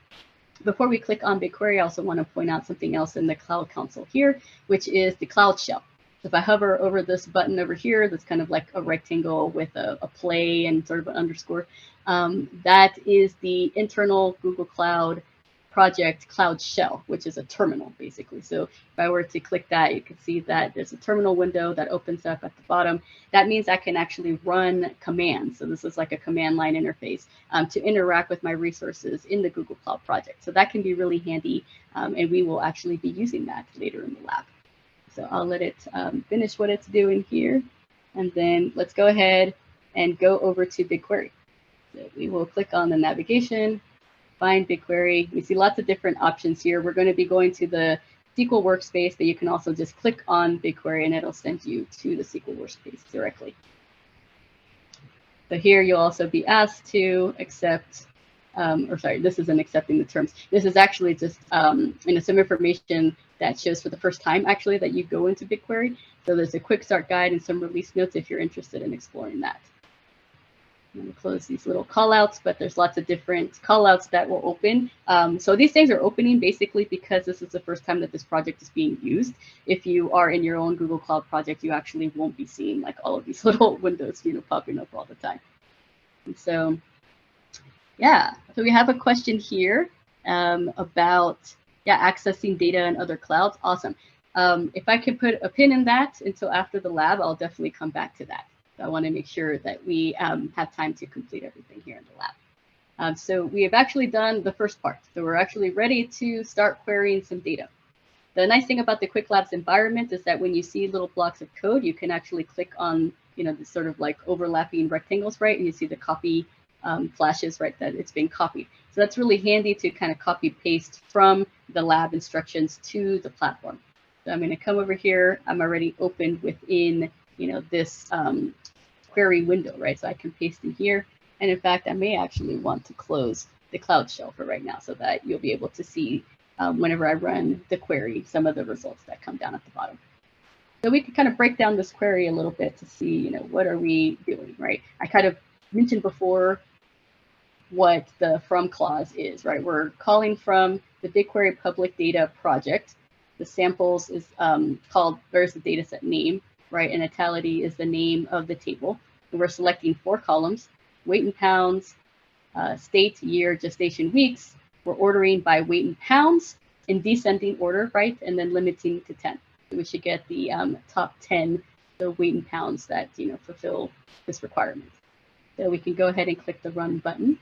before we click on BigQuery, I also want to point out something else in the Cloud Console here, which is the Cloud Shell. So if I hover over this button over here, that's kind of like a rectangle with a play and sort of an underscore, that is the internal Google Cloud project cloud shell, which is a terminal basically. So if I were to click that, you can see that there's a terminal window that opens up at the bottom. That means I can actually run commands. So this is like a command line interface to interact with my resources in the Google Cloud project. So that can be really handy, and we will actually be using that later in the lab. So I'll let it finish what it's doing here. And then let's go ahead and go over to BigQuery. So we will click on the navigation, find BigQuery. We see lots of different options here. We're going to be going to the SQL workspace, but you can also just click on BigQuery and it'll send you to the SQL workspace directly. So here you'll also be asked to accept, or sorry, this isn't accepting the terms. This is actually just some information that shows for the first time actually that you go into BigQuery. So there's a quick start guide and some release notes if you're interested in exploring that. I'm going to close these little callouts, but there's lots of different callouts that will open. So these things are opening basically because this is the first time that this project is being used. If you are in your own Google Cloud project, you actually won't be seeing like all of these little windows, popping up all the time. And so, yeah, so we have a question here about accessing data in other clouds. Awesome. If I can put a pin in that until after the lab, I'll definitely come back to that. So I want to make sure that we have time to complete everything here in the lab. So we have actually done the first part. So we're actually ready to start querying some data. The nice thing about the Quick Labs environment is that when you see little blocks of code, you can actually click on, this sort of like overlapping rectangles, right? And you see the copy flashes, right, that it's being copied. So that's really handy to kind of copy paste from the lab instructions to the platform. So I'm going to come over here. I'm already opened within, this query window, right? So I can paste in here. And in fact, I may actually want to close the Cloud Shell for right now so that you'll be able to see whenever I run the query, some of the results that come down at the bottom. So we can kind of break down this query a little bit to see, what are we doing, right? I kind of mentioned before what the from clause is, right? We're calling from the BigQuery public data project. The samples is called, there's the data set name, right? And itality is the name of the table. And we're selecting 4 columns, weight in pounds, state, year, gestation weeks. We're ordering by weight in pounds in descending order, right? And then limiting to 10. So we should get the top 10, the weight in pounds that, fulfill this requirement. So we can go ahead and click the run button.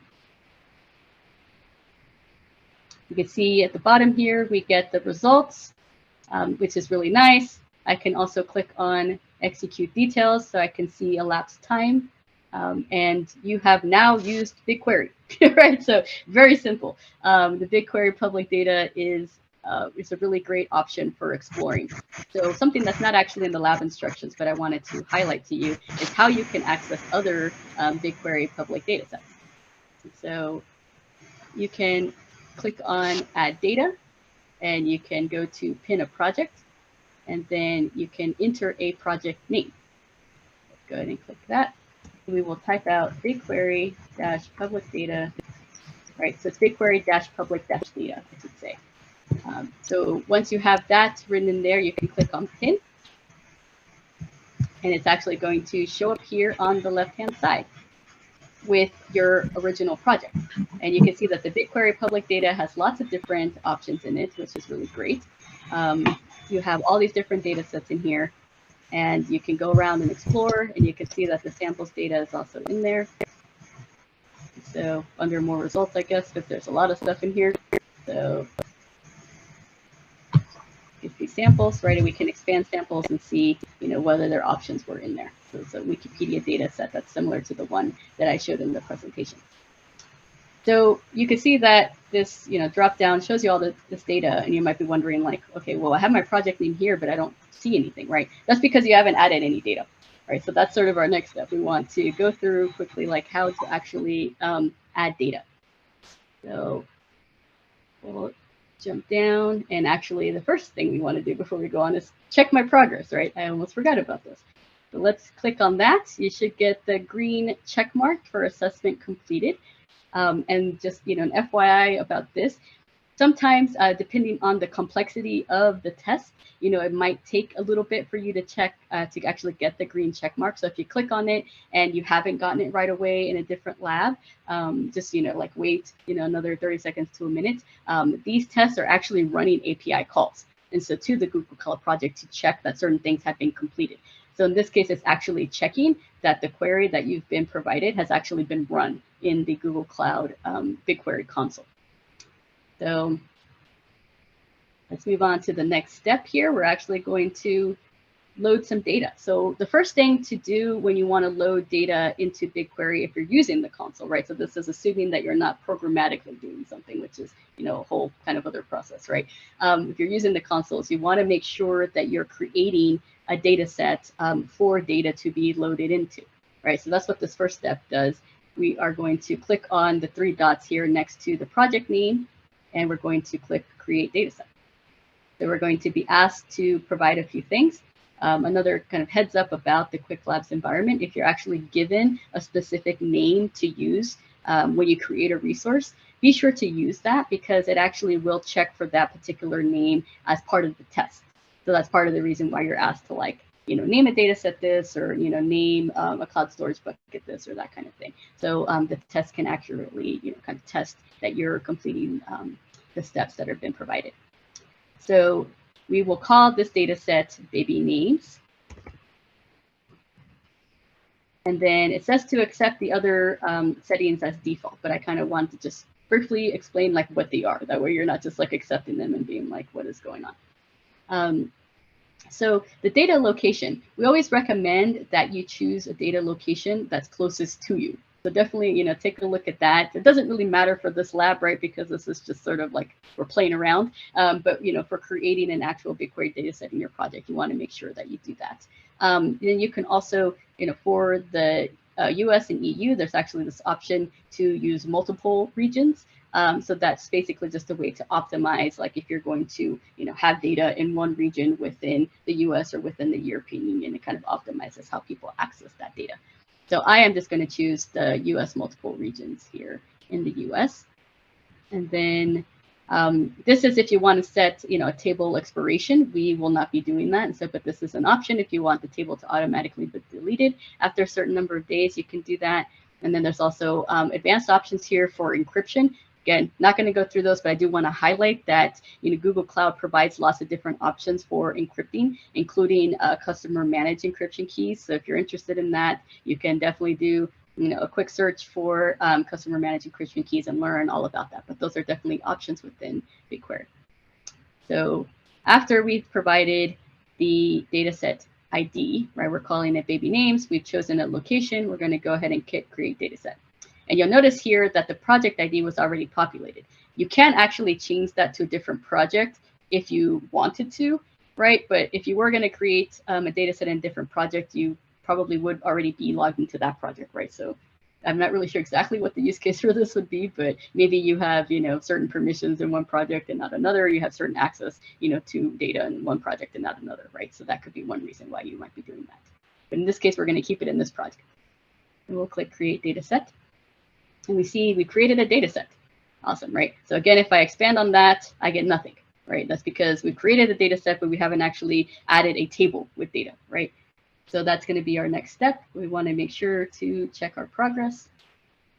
You can see at the bottom here, we get the results, which is really nice. I can also click on execute details so I can see elapsed time. And you have now used BigQuery, right? So very simple. The BigQuery public data is a really great option for exploring. So something that's not actually in the lab instructions, but I wanted to highlight to you is how you can access other BigQuery public data sets. So you can click on add data and you can go to pin a project and then you can enter a project name. Let's go ahead and click that. We will type out BigQuery-public data, right? So it's BigQuery-public-data, I should say. So once you have that written in there, you can click on pin and it's actually going to show up here on the left-hand side with your original project. And you can see that the BigQuery public data has lots of different options in it, which is really great. You have all these different data sets in here, and you can go around and explore, and you can see that the samples data is also in there. So under more results, I guess, because there's a lot of stuff in here. So you can see samples, right? And we can expand samples and see, whether their options were in there. So it's a Wikipedia data set that's similar to the one that I showed in the presentation. So you can see that this, drop down shows you all this data, and you might be wondering like, okay, well, I have my project name here, but I don't see anything, right? That's because you haven't added any data, right? So that's sort of our next step. We want to go through quickly, like how to actually add data. So we'll jump down, and actually the first thing we want to do before we go on is check my progress, right? I almost forgot about this. So let's click on that. You should get the green check mark for assessment completed. And just, an FYI about this, sometimes, depending on the complexity of the test, it might take a little bit for you to check to actually get the green check mark. So if you click on it and you haven't gotten it right away in a different lab, just like wait another 30 seconds to a minute. These tests are actually running API calls, and so to the Google Cloud project to check that certain things have been completed. So in this case, it's actually checking that the query that you've been provided has actually been run in the Google Cloud BigQuery console. So let's move on to the next step here. We're actually going to load some data. So the first thing to do when you want to load data into BigQuery, if you're using the console, right? So this is assuming that you're not programmatically doing something, which is a whole kind of other process, right? If you're using the consoles, you want to make sure that you're creating a data set for data to be loaded into, right? So that's what this first step does. We are going to click on the 3 dots here next to the project name, and we're going to click Create Dataset. So we're going to be asked to provide a few things. Another kind of heads up about the Quick Labs environment: if you're actually given a specific name to use when you create a resource, be sure to use that, because it actually will check for that particular name as part of the test. So that's part of the reason why you're asked to name a data set this, or name a cloud storage bucket this, or that kind of thing. So the test can accurately kind of test that you're completing the steps that have been provided. So we will call this data set baby names. And then it says to accept the other settings as default, but I kind of want to just briefly explain what they are. That way you're not just accepting them and being like, what is going on? So the data location, we always recommend that you choose a data location that's closest to you. So definitely, take a look at that. It doesn't really matter for this lab, right? Because this is just sort of we're playing around. But, for creating an actual BigQuery data set in your project, you want to make sure that you do that. Then you can also, for the US and EU, there's actually this option to use multiple regions. So that's basically just a way to optimize, if you're going to, have data in one region within the US or within the European Union, it kind of optimizes how people access that data. So I am just going to choose the US multiple regions here in the US. And then this is if you want to set, a table expiration. We will not be doing that. And so, but this is an option. If you want the table to automatically be deleted after a certain number of days, you can do that. And then there's also advanced options here for encryption. Again, not going to go through those, but I do want to highlight that Google Cloud provides lots of different options for encrypting, including customer managed encryption keys. So if you're interested in that, you can definitely do a quick search for customer managed encryption keys and learn all about that. But those are definitely options within BigQuery. So after we've provided the dataset ID, right, we're calling it baby names. We've chosen a location. We're going to go ahead and click Create Dataset. And you'll notice here that the project ID was already populated. You can actually change that to a different project if you wanted to, right? But if you were going to create a data set in a different project, you probably would already be logged into that project, right? So I'm not really sure exactly what the use case for this would be, but maybe you have, certain permissions in one project and not another. You have certain access, to data in one project and not another, right? So that could be one reason why you might be doing that. But in this case, we're going to keep it in this project. And we'll click Create Dataset. And we see we created a data set. Awesome, right? So again, if I expand on that, I get nothing, right? That's because we've created a data set, but we haven't actually added a table with data, right? So that's going to be our next step. We want to make sure to check our progress,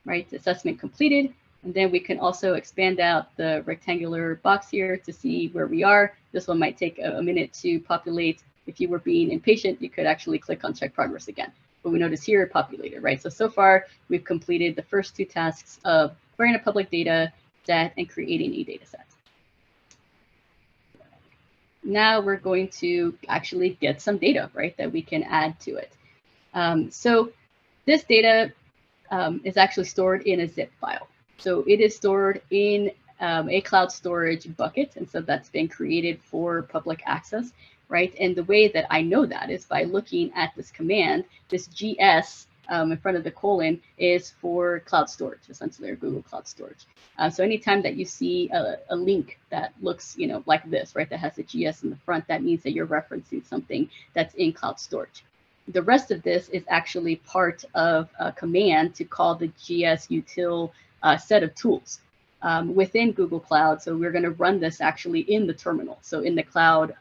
right? Assessment completed. And then we can also expand out the rectangular box here to see where we are. This one might take a minute to populate. If you were being impatient, you could actually click on check progress again. But we notice here it populated, right? So far, we've completed the first 2 tasks of querying a public data set and creating a data set. Now we're going to actually get some data, right, that we can add to it. So this data is actually stored in a zip file. So it is stored in a cloud storage bucket. And so that's been created for public access, right? And the way that I know that is by looking at this command. This GS in front of the colon is for cloud storage, essentially, or Google Cloud Storage. So anytime that you see a link that looks, like this, right, that has a GS in the front, that means that you're referencing something that's in cloud storage. The rest of this is actually part of a command to call the GS util set of tools. within Google Cloud. So we're going to run this actually in the terminal. So in the cloud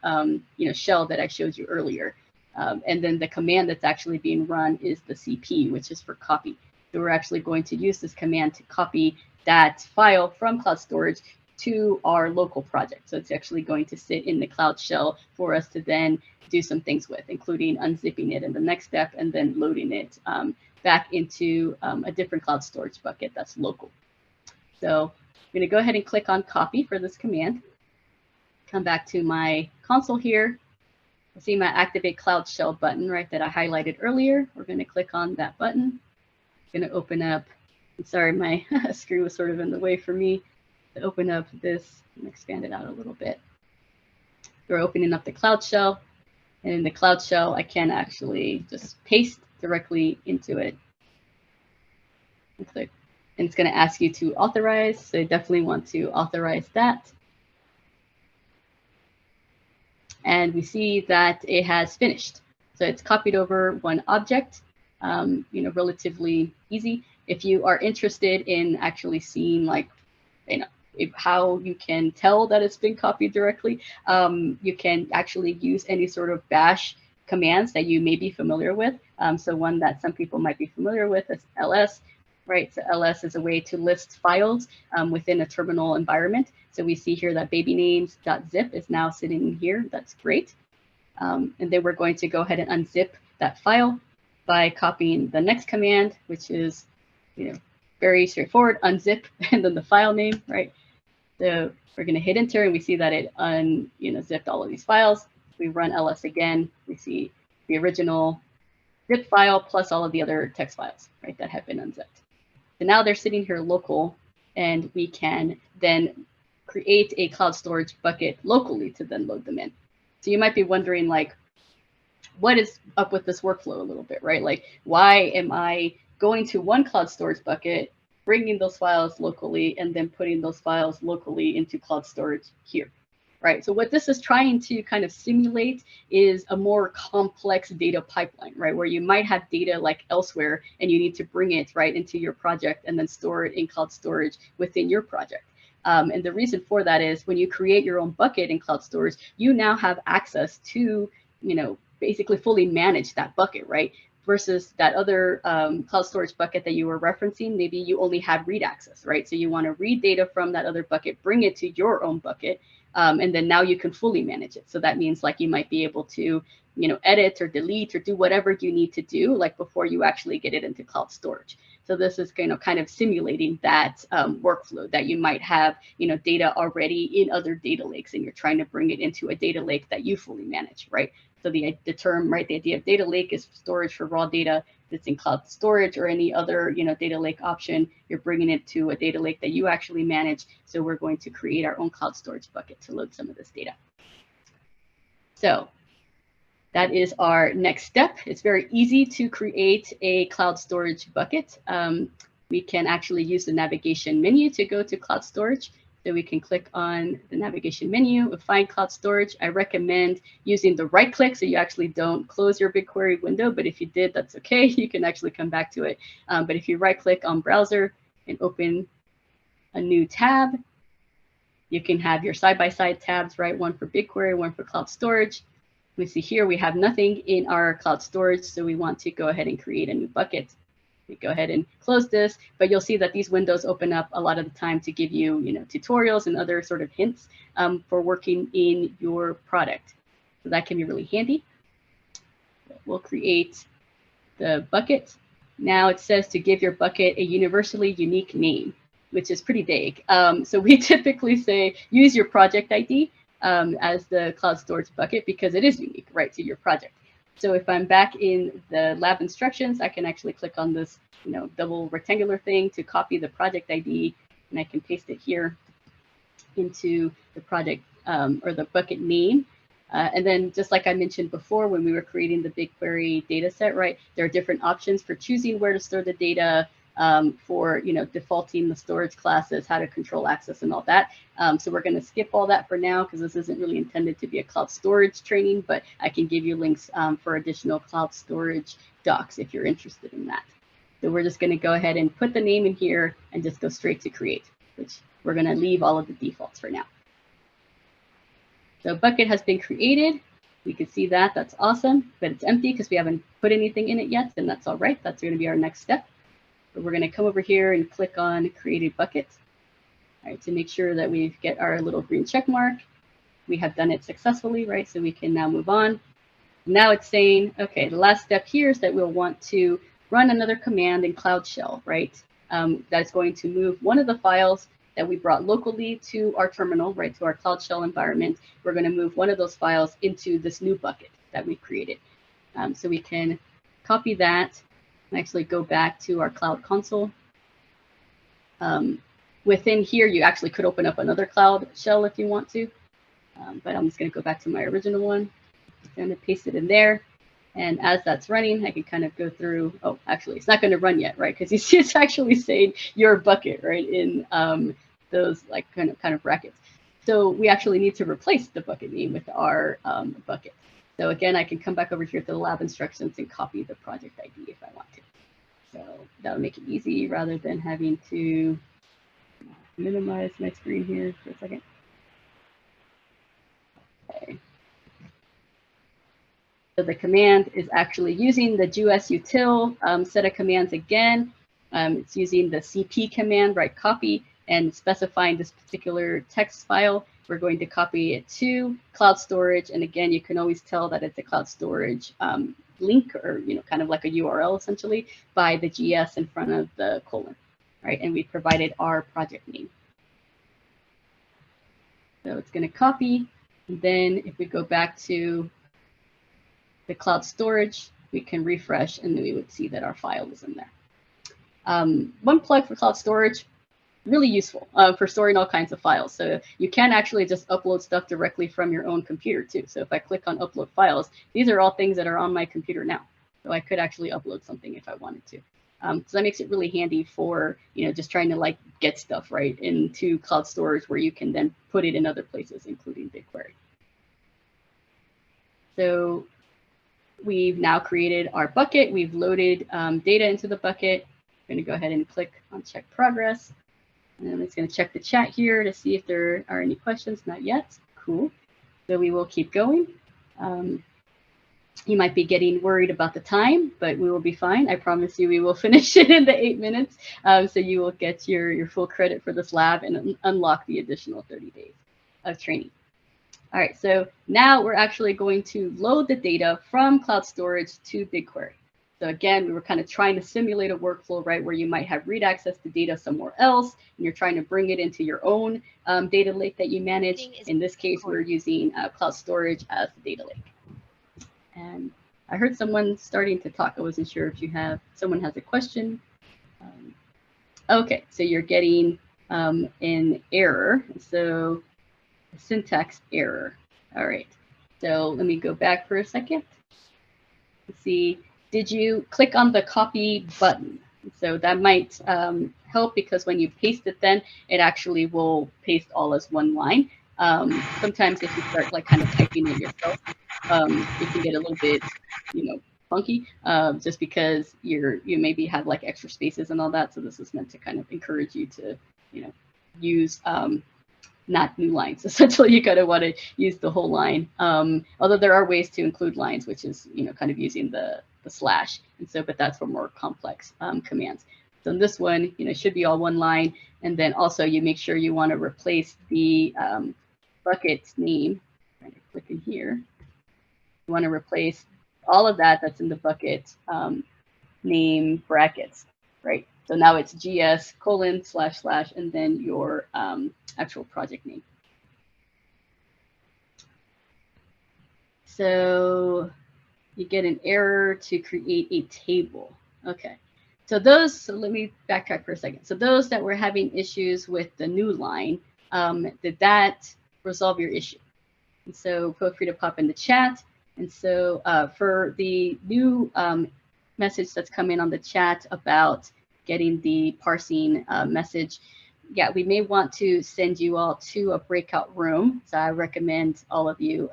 shell that I showed you earlier. And then the command that's actually being run is the CP, which is for copy. So we're actually going to use this command to copy that file from cloud storage to our local project. So it's actually going to sit in the cloud shell for us to then do some things with, including unzipping it in the next step and then loading it back into a different cloud storage bucket that's local. So I'm going to go ahead and click on copy for this command. Come back to my console here. You'll see my activate cloud shell button, right, that I highlighted earlier. We're going to click on that button. It's going to open up. I'm sorry, my screen was sort of in the way for me. To open up this and expand it out a little bit. We're opening up the cloud shell. And in the cloud shell, I can actually just paste directly into it. And click. And it's going to ask you to authorize. So you definitely want to authorize that. And we see that it has finished. So it's copied over one object, relatively easy. If you are interested in actually seeing how you can tell that it's been copied directly, you can actually use any sort of bash commands that you may be familiar with. So one that some people might be familiar with is ls, right? So ls is a way to list files within a terminal environment. So we see here that babynames.zip is now sitting in here. That's great. And then we're going to go ahead and unzip that file by copying the next command, which is very straightforward, unzip and then the file name, right? So we're going to hit enter and we see that it zipped all of these files. We run ls again, we see the original zip file plus all of the other text files, right, that have been unzipped. So now they're sitting here local, and we can then create a cloud storage bucket locally to then load them in. So you might be wondering, like, what is up with this workflow a little bit, right? Like, why am I going to one cloud storage bucket, bringing those files locally, and then putting those files locally into cloud storage here, right? So what this is trying to kind of simulate is a more complex data pipeline, right? Where you might have data like elsewhere and you need to bring it right into your project and then store it in cloud storage within your project. And the reason for that is when you create your own bucket in cloud storage, you now have access to, basically fully manage that bucket, right? Versus that other cloud storage bucket that you were referencing, maybe you only have read access, right? So you want to read data from that other bucket, bring it to your own bucket, and then now you can fully manage it. So that means like you might be able to, edit or delete or do whatever you need to do, like before you actually get it into cloud storage. So this is kind of simulating that workflow that you might have, data already in other data lakes, and you're trying to bring it into a data lake that you fully manage, right? So the term, right, the idea of data lake is storage for raw data that's in cloud storage or any other, data lake option. You're bringing it to a data lake that you actually manage. So we're going to create our own cloud storage bucket to load some of this data. So that is our next step. It's very easy to create a cloud storage bucket. We can actually use the navigation menu to go to cloud storage. So we can click on the navigation menu, find cloud storage. I recommend using the right click so you actually don't close your BigQuery window, but if you did, that's okay. You can actually come back to it. But if you right click on browser and open a new tab, you can have your side-by-side tabs, right? One for BigQuery, one for cloud storage. We see here we have nothing in our cloud storage, so we want to go ahead and create a new bucket. We go ahead and close this, but you'll see that these windows open up a lot of the time to give you, tutorials and other sort of hints for working in your product. So that can be really handy. We'll create the bucket. Now it says to give your bucket a universally unique name, which is pretty vague. So we typically say use your project ID as the cloud storage bucket because it is unique, right, to your project. So if I'm back in the lab instructions, I can actually click on this, double rectangular thing to copy the project ID, and I can paste it here into the project or the bucket name. And then just like I mentioned before, when we were creating the BigQuery data set, right, there are different options for choosing where to store the data, for defaulting the storage classes, how to control access and all that. So we're going to skip all that for now because this isn't really intended to be a cloud storage training, but I can give you links for additional cloud storage docs if you're interested in that. So we're just going to go ahead and put the name in here and just go straight to create. which we're going to leave all of the defaults for now. So a bucket has been created. We can see that. That's awesome, but it's empty because we haven't put anything in it yet, and that's all right. That's going to be our next step. But we're going to come over here and click on Create a Bucket, all right, to make sure that we get our little green check mark. We have done it successfully, right? So we can now move on. Now it's saying, okay, the last step here is that we'll want to run another command in Cloud Shell, right? That's going to move one of the files that we brought locally to our terminal, right, to our Cloud Shell environment. We're going to move one of those files into this new bucket that we created. So we can copy that and actually go back to our Cloud Console. Within here, you actually could open up another Cloud Shell if you want to, but I'm just going to go back to my original one. I'm going to paste it in there. And as that's running, I can kind of go through. Oh, actually, it's not going to run yet, right? Because you see it's actually saying your bucket, right, in those like kind of brackets. So we actually need to replace the bucket name with our bucket. So again, I can come back over here to the lab instructions and copy the project ID if I want to. So that'll make it easy rather than having to minimize my screen here for a second. Okay. So the command is actually using the jusutil set of commands again. It's using the cp command, right, copy, and specifying this particular text file. We're going to copy it to cloud storage. And again, you can always tell that it's a cloud storage link, or kind of like a URL essentially, by the GS in front of the colon, right? And we provided our project name. So it's going to copy. And then if we go back to the cloud storage, we can refresh, and then we would see that our file is in there. One plug for cloud storage, really useful for storing all kinds of files. So you can actually just upload stuff directly from your own computer too. So if I click on upload files, these are all things that are on my computer now. So I could actually upload something if I wanted to. So that makes it really handy for just trying to like get stuff right into cloud storage where you can then put it in other places, including BigQuery. So we've now created our bucket. We've loaded data into the bucket. I'm going to go ahead and click on check progress. And I'm just going to check the chat here to see if there are any questions. Not yet. Cool. So we will keep going. You might be getting worried about the time, but we will be fine. I promise you we will finish it in the 8 minutes. So you will get your full credit for this lab and unlock the additional 30 days of training. All right, so now we're actually going to load the data from cloud storage to BigQuery. So again, we were kind of trying to simulate a workflow, right, where you might have read access to data somewhere else, and you're trying to bring it into your own data lake that you manage. In this case, we're using cloud storage as the data lake. And I heard someone starting to talk. I wasn't sure if someone has a question. Okay, so you're getting an error. So syntax error. All right, so let me go back for a second. Let's see, did you click on the copy button? So that might help, because when you paste it, then it actually will paste all as one line. Sometimes if you start like kind of typing it yourself, it can get a little bit, funky, just because you maybe have like extra spaces and all that. So this is meant to kind of encourage you to, use not new lines. Essentially, you kind of want to use the whole line. Although there are ways to include lines, which is kind of using the slash. And so, but that's for more complex commands. So in this one, should be all one line. And then also you make sure you want to replace the bucket's name. I'm going to click in here. You want to replace all of that's in the bucket name brackets, right? So now it's GS : / and then your actual project name. So you get an error to create a table. Okay. So let me backtrack for a second. So those that were having issues with the new line, did that resolve your issue? And so feel free to pop in the chat. And so for the new message that's come in on the chat about getting the parsing message, yeah, we may want to send you all to a breakout room. So I recommend all of you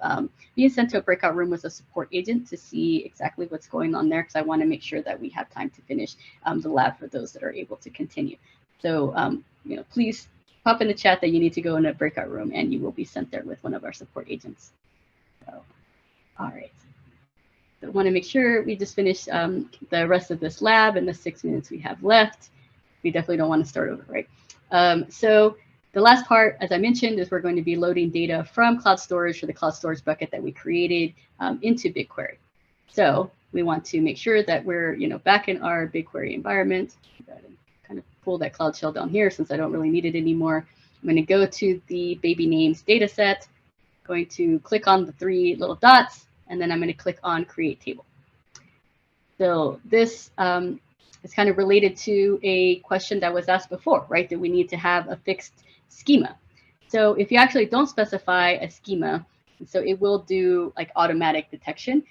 being sent to a breakout room with a support agent to see exactly what's going on there, because I want to make sure that we have time to finish the lab for those that are able to continue. So, please pop in the chat that you need to go in a breakout room, and you will be sent there with one of our support agents. So, all right. So I want to make sure we just finish the rest of this lab in the 6 minutes we have left. We definitely don't want to start over, right? So the last part, as I mentioned, is we're going to be loading data from cloud storage, or the cloud storage bucket that we created, into BigQuery. So we want to make sure that we're back in our BigQuery environment. Kind of pull that Cloud Shell down here since I don't really need it anymore. I'm going to go to the baby names data set, going to click on the 3 little dots, and then I'm going to click on Create Table. So this is kind of related to a question that was asked before, right? That we need to have a fixed schema. So if you actually don't specify a schema, so it will do like automatic detection.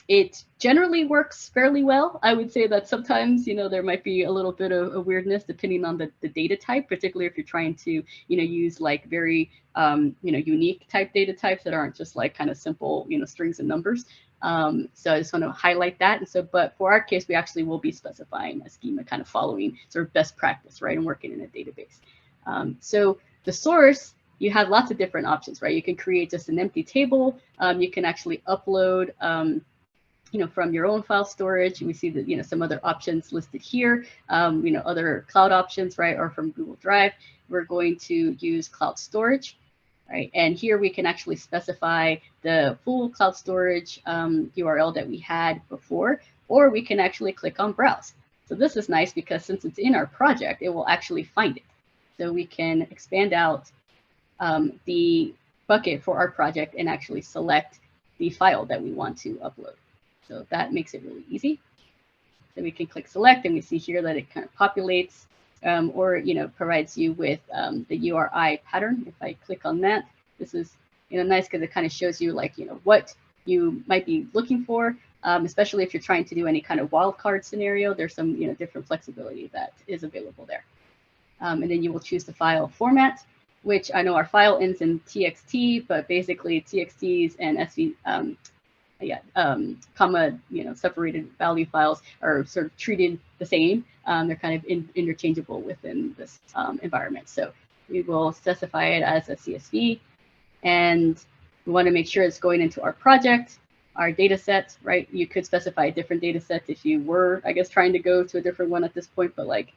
It generally works fairly well. I would say that sometimes, there might be a little bit of a weirdness depending on the data type, particularly if you're trying to, use like very, unique type data types that aren't just like kind of simple, strings and numbers. So I just want to highlight that. And so, but for our case, we actually will be specifying a schema, kind of following sort of best practice, right, and working in a database. So the source, you have lots of different options, right? You can create just an empty table. You can actually upload, from your own file storage. We see that, some other options listed here, other cloud options, right, or from Google Drive. We're going to use cloud storage, right? And here we can actually specify the full cloud storage URL that we had before, or we can actually click on browse. So this is nice because since it's in our project, it will actually find it. So we can expand out the bucket for our project and actually select the file that we want to upload. So that makes it really easy. So we can click select, and we see here that it kind of populates or provides you with the URI pattern. If I click on that, this is nice because it kind of shows you like what you might be looking for, especially if you're trying to do any kind of wildcard scenario. There's some different flexibility that is available there. And then you will choose the file format, which I know our file ends in txt, but basically txts and sv comma, separated value files are sort of treated the same. They're kind of interchangeable within this environment. So we will specify it as a CSV, and we want to make sure it's going into our project, our data set, right? You could specify a different data set if you were, I guess, trying to go to a different one at this point, but like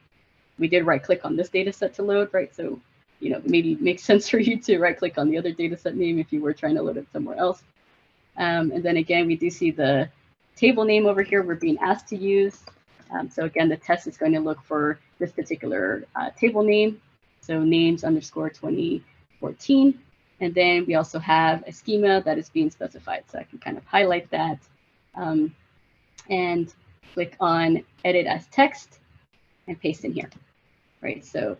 we did right click on this data set to load, right? So, maybe it makes sense for you to right click on the other data set name if you were trying to load it somewhere else. And then again, we do see the table name over here we're being asked to use. So again, the test is going to look for this particular table name. So names underscore 2014. And then we also have a schema that is being specified. So I can kind of highlight that and click on edit as text and paste in here. Right. So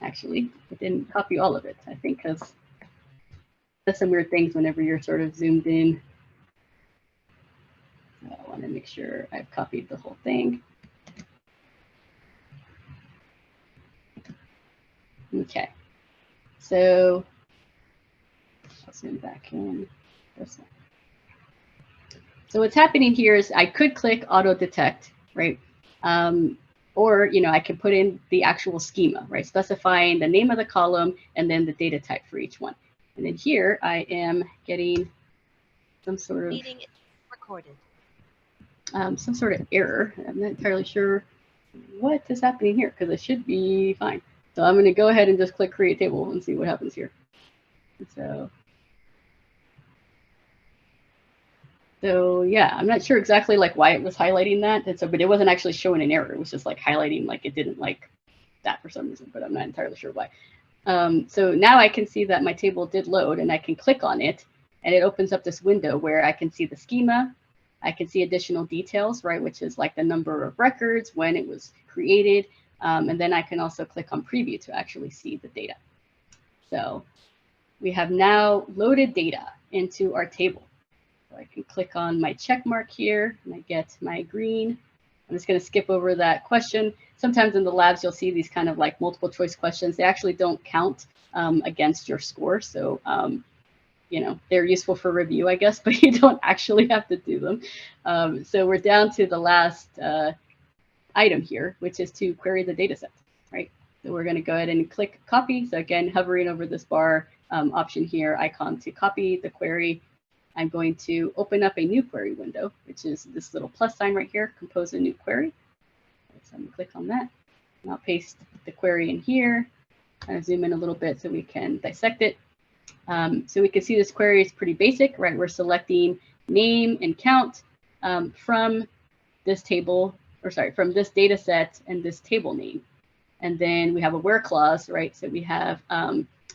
actually, it didn't copy all of it, I think, because there's some weird things whenever you're sort of zoomed in. So I want to make sure I've copied the whole thing. Okay, so I'll zoom back in this one. So what's happening here is I could click auto detect, right? Or I can put in the actual schema, right? Specifying the name of the column and then the data type for each one. And then here I am getting some sort of meeting recorded. Some sort of error. I'm not entirely sure what is happening here because it should be fine. So I'm going to go ahead and just click create table and see what happens here. So yeah, I'm not sure exactly like why it was highlighting that. And so, but it wasn't actually showing an error. It was just like highlighting like it didn't like that for some reason, but I'm not entirely sure why. So now I can see that my table did load, and I can click on it, and it opens up this window where I can see the schema. I can see additional details, right, which is like the number of records, when it was created, and then I can also click on preview to actually see the data. So we have now loaded data into our table. So I can click on my check mark here, and I get my green. I'm just going to skip over that question. Sometimes in the labs, you'll see these kind of like multiple choice questions. They actually don't count against your score. So, they're useful for review, I guess, but you don't actually have to do them. So we're down to the last item here, which is to query the data set, right? So we're going to go ahead and click copy. So again, hovering over this bar option here, icon to copy the query. I'm going to open up a new query window, which is this little plus sign right here, compose a new query. So I'm going to click on that. And I'll paste the query in here. Kind of zoom in a little bit so we can dissect it. So we can see this query is pretty basic, right? We're selecting name and count from this table, or sorry, from this data set and this table name. And then we have a where clause, right? So we have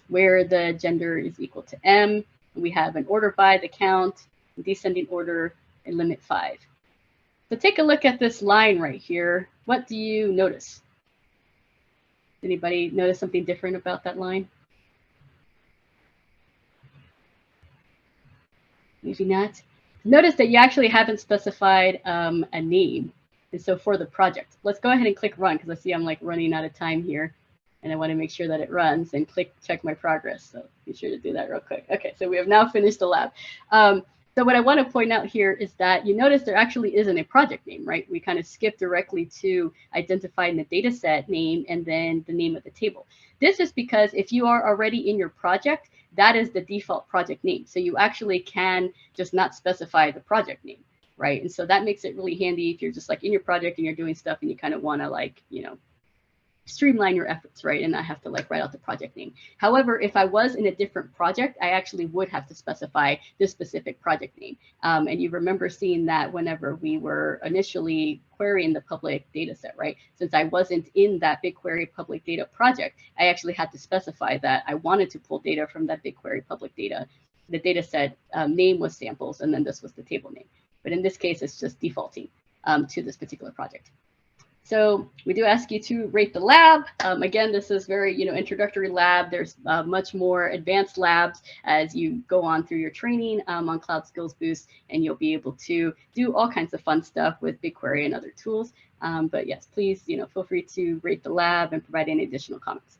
where the gender is equal to M. We have an order by, the count, descending order, and limit 5. So take a look at this line right here. What do you notice? Anybody notice something different about that line? Maybe not. Notice that you actually haven't specified a name. And so for the project, let's go ahead and click run, because I see I'm like running out of time here. And I want to make sure that it runs, and click check my progress. So be sure to do that real quick. Okay, so we have now finished the lab. So what I want to point out here is that you notice there actually isn't a project name, right? We kind of skip directly to identifying the data set name and then the name of the table. This is because if you are already in your project, that is the default project name. So you actually can just not specify the project name, right? And so that makes it really handy if you're just like in your project and you're doing stuff and you kind of want to like, you know, streamline your efforts, right? And not have to like write out the project name. However, if I was in a different project, I actually would have to specify this specific project name. And you remember seeing that whenever we were initially querying the public data set, right? Since I wasn't in that BigQuery public data project, I actually had to specify that I wanted to pull data from that BigQuery public data. The data set name was samples, and then this was the table name. But in this case, it's just defaulting to this particular project. So we do ask you to rate the lab. Again, this is very, introductory lab. There's much more advanced labs as you go on through your training on Cloud Skills Boost, and you'll be able to do all kinds of fun stuff with BigQuery and other tools. But yes, please, feel free to rate the lab and provide any additional comments.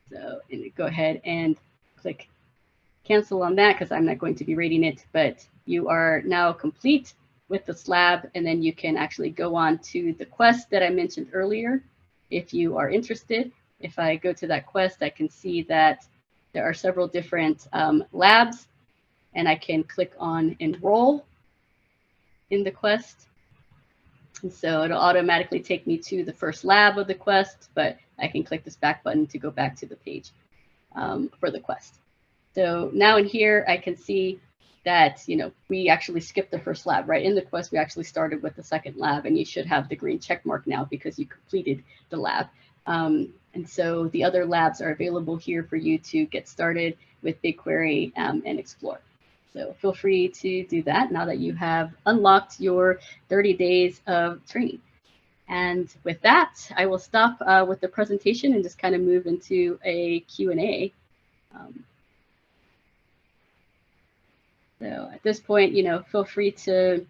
So go ahead and click cancel on that because I'm not going to be rating it, but you are now complete with this lab, and then you can actually go on to the quest that I mentioned earlier if you are interested. If I go to that quest, I can see that there are several different labs, and I can click on enroll in the quest. And so it'll automatically take me to the first lab of the quest, but I can click this back button to go back to the page for the quest. So now in here, I can see that, we actually skipped the first lab, right? In the quest, we actually started with the second lab, and you should have the green check mark now because you completed the lab. And so the other labs are available here for you to get started with BigQuery and explore. So feel free to do that now that you have unlocked your 30 days of training. And with that, I will stop with the presentation and just kind of move into a Q&A. So at this point, feel free to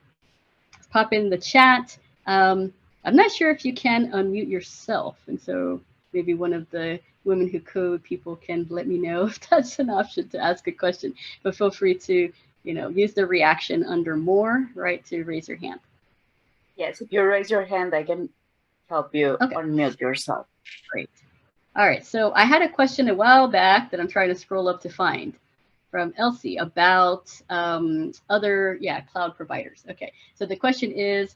pop in the chat. I'm not sure if you can unmute yourself. And so maybe one of the women who code people can let me know if that's an option to ask a question. But feel free to, use the reaction under more, right, to raise your hand. Yes, if you raise your hand, I can help you unmute yourself. Great. All right. So I had a question a while back that I'm trying to scroll up to find, from Elsie about other cloud providers. Okay, so the question is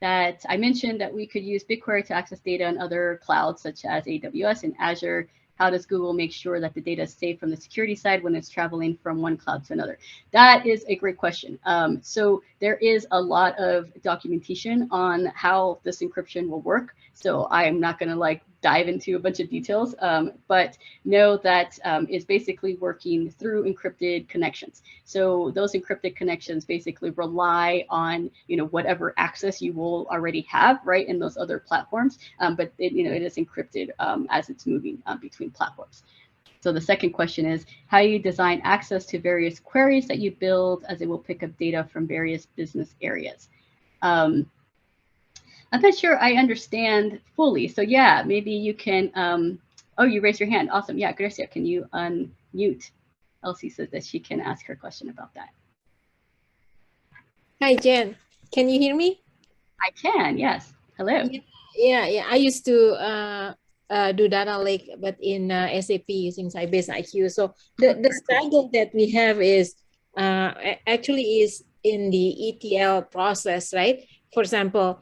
that I mentioned that we could use BigQuery to access data on other clouds such as AWS and Azure. How does Google make sure that the data is safe from the security side when it's traveling from one cloud to another? That is a great question. So there is a lot of documentation on how this encryption will work. So I am not going to dive into a bunch of details, but know that it's basically working through encrypted connections. So those encrypted connections basically rely on whatever access you will already have, right, in those other platforms. But it is encrypted as it's moving between platforms. So the second question is how you design access to various queries that you build, as it will pick up data from various business areas. I'm not sure I understand fully. So yeah, maybe you can, oh, you raised your hand. Awesome. Yeah, Gracia, can you unmute? Elsie says that she can ask her question about that. Hi, Jen. Can you hear me? I can, yes. Hello. Yeah. I used to do data lake, but in SAP using Sybase IQ. So the struggle that we have is actually is in the ETL process, right? For example,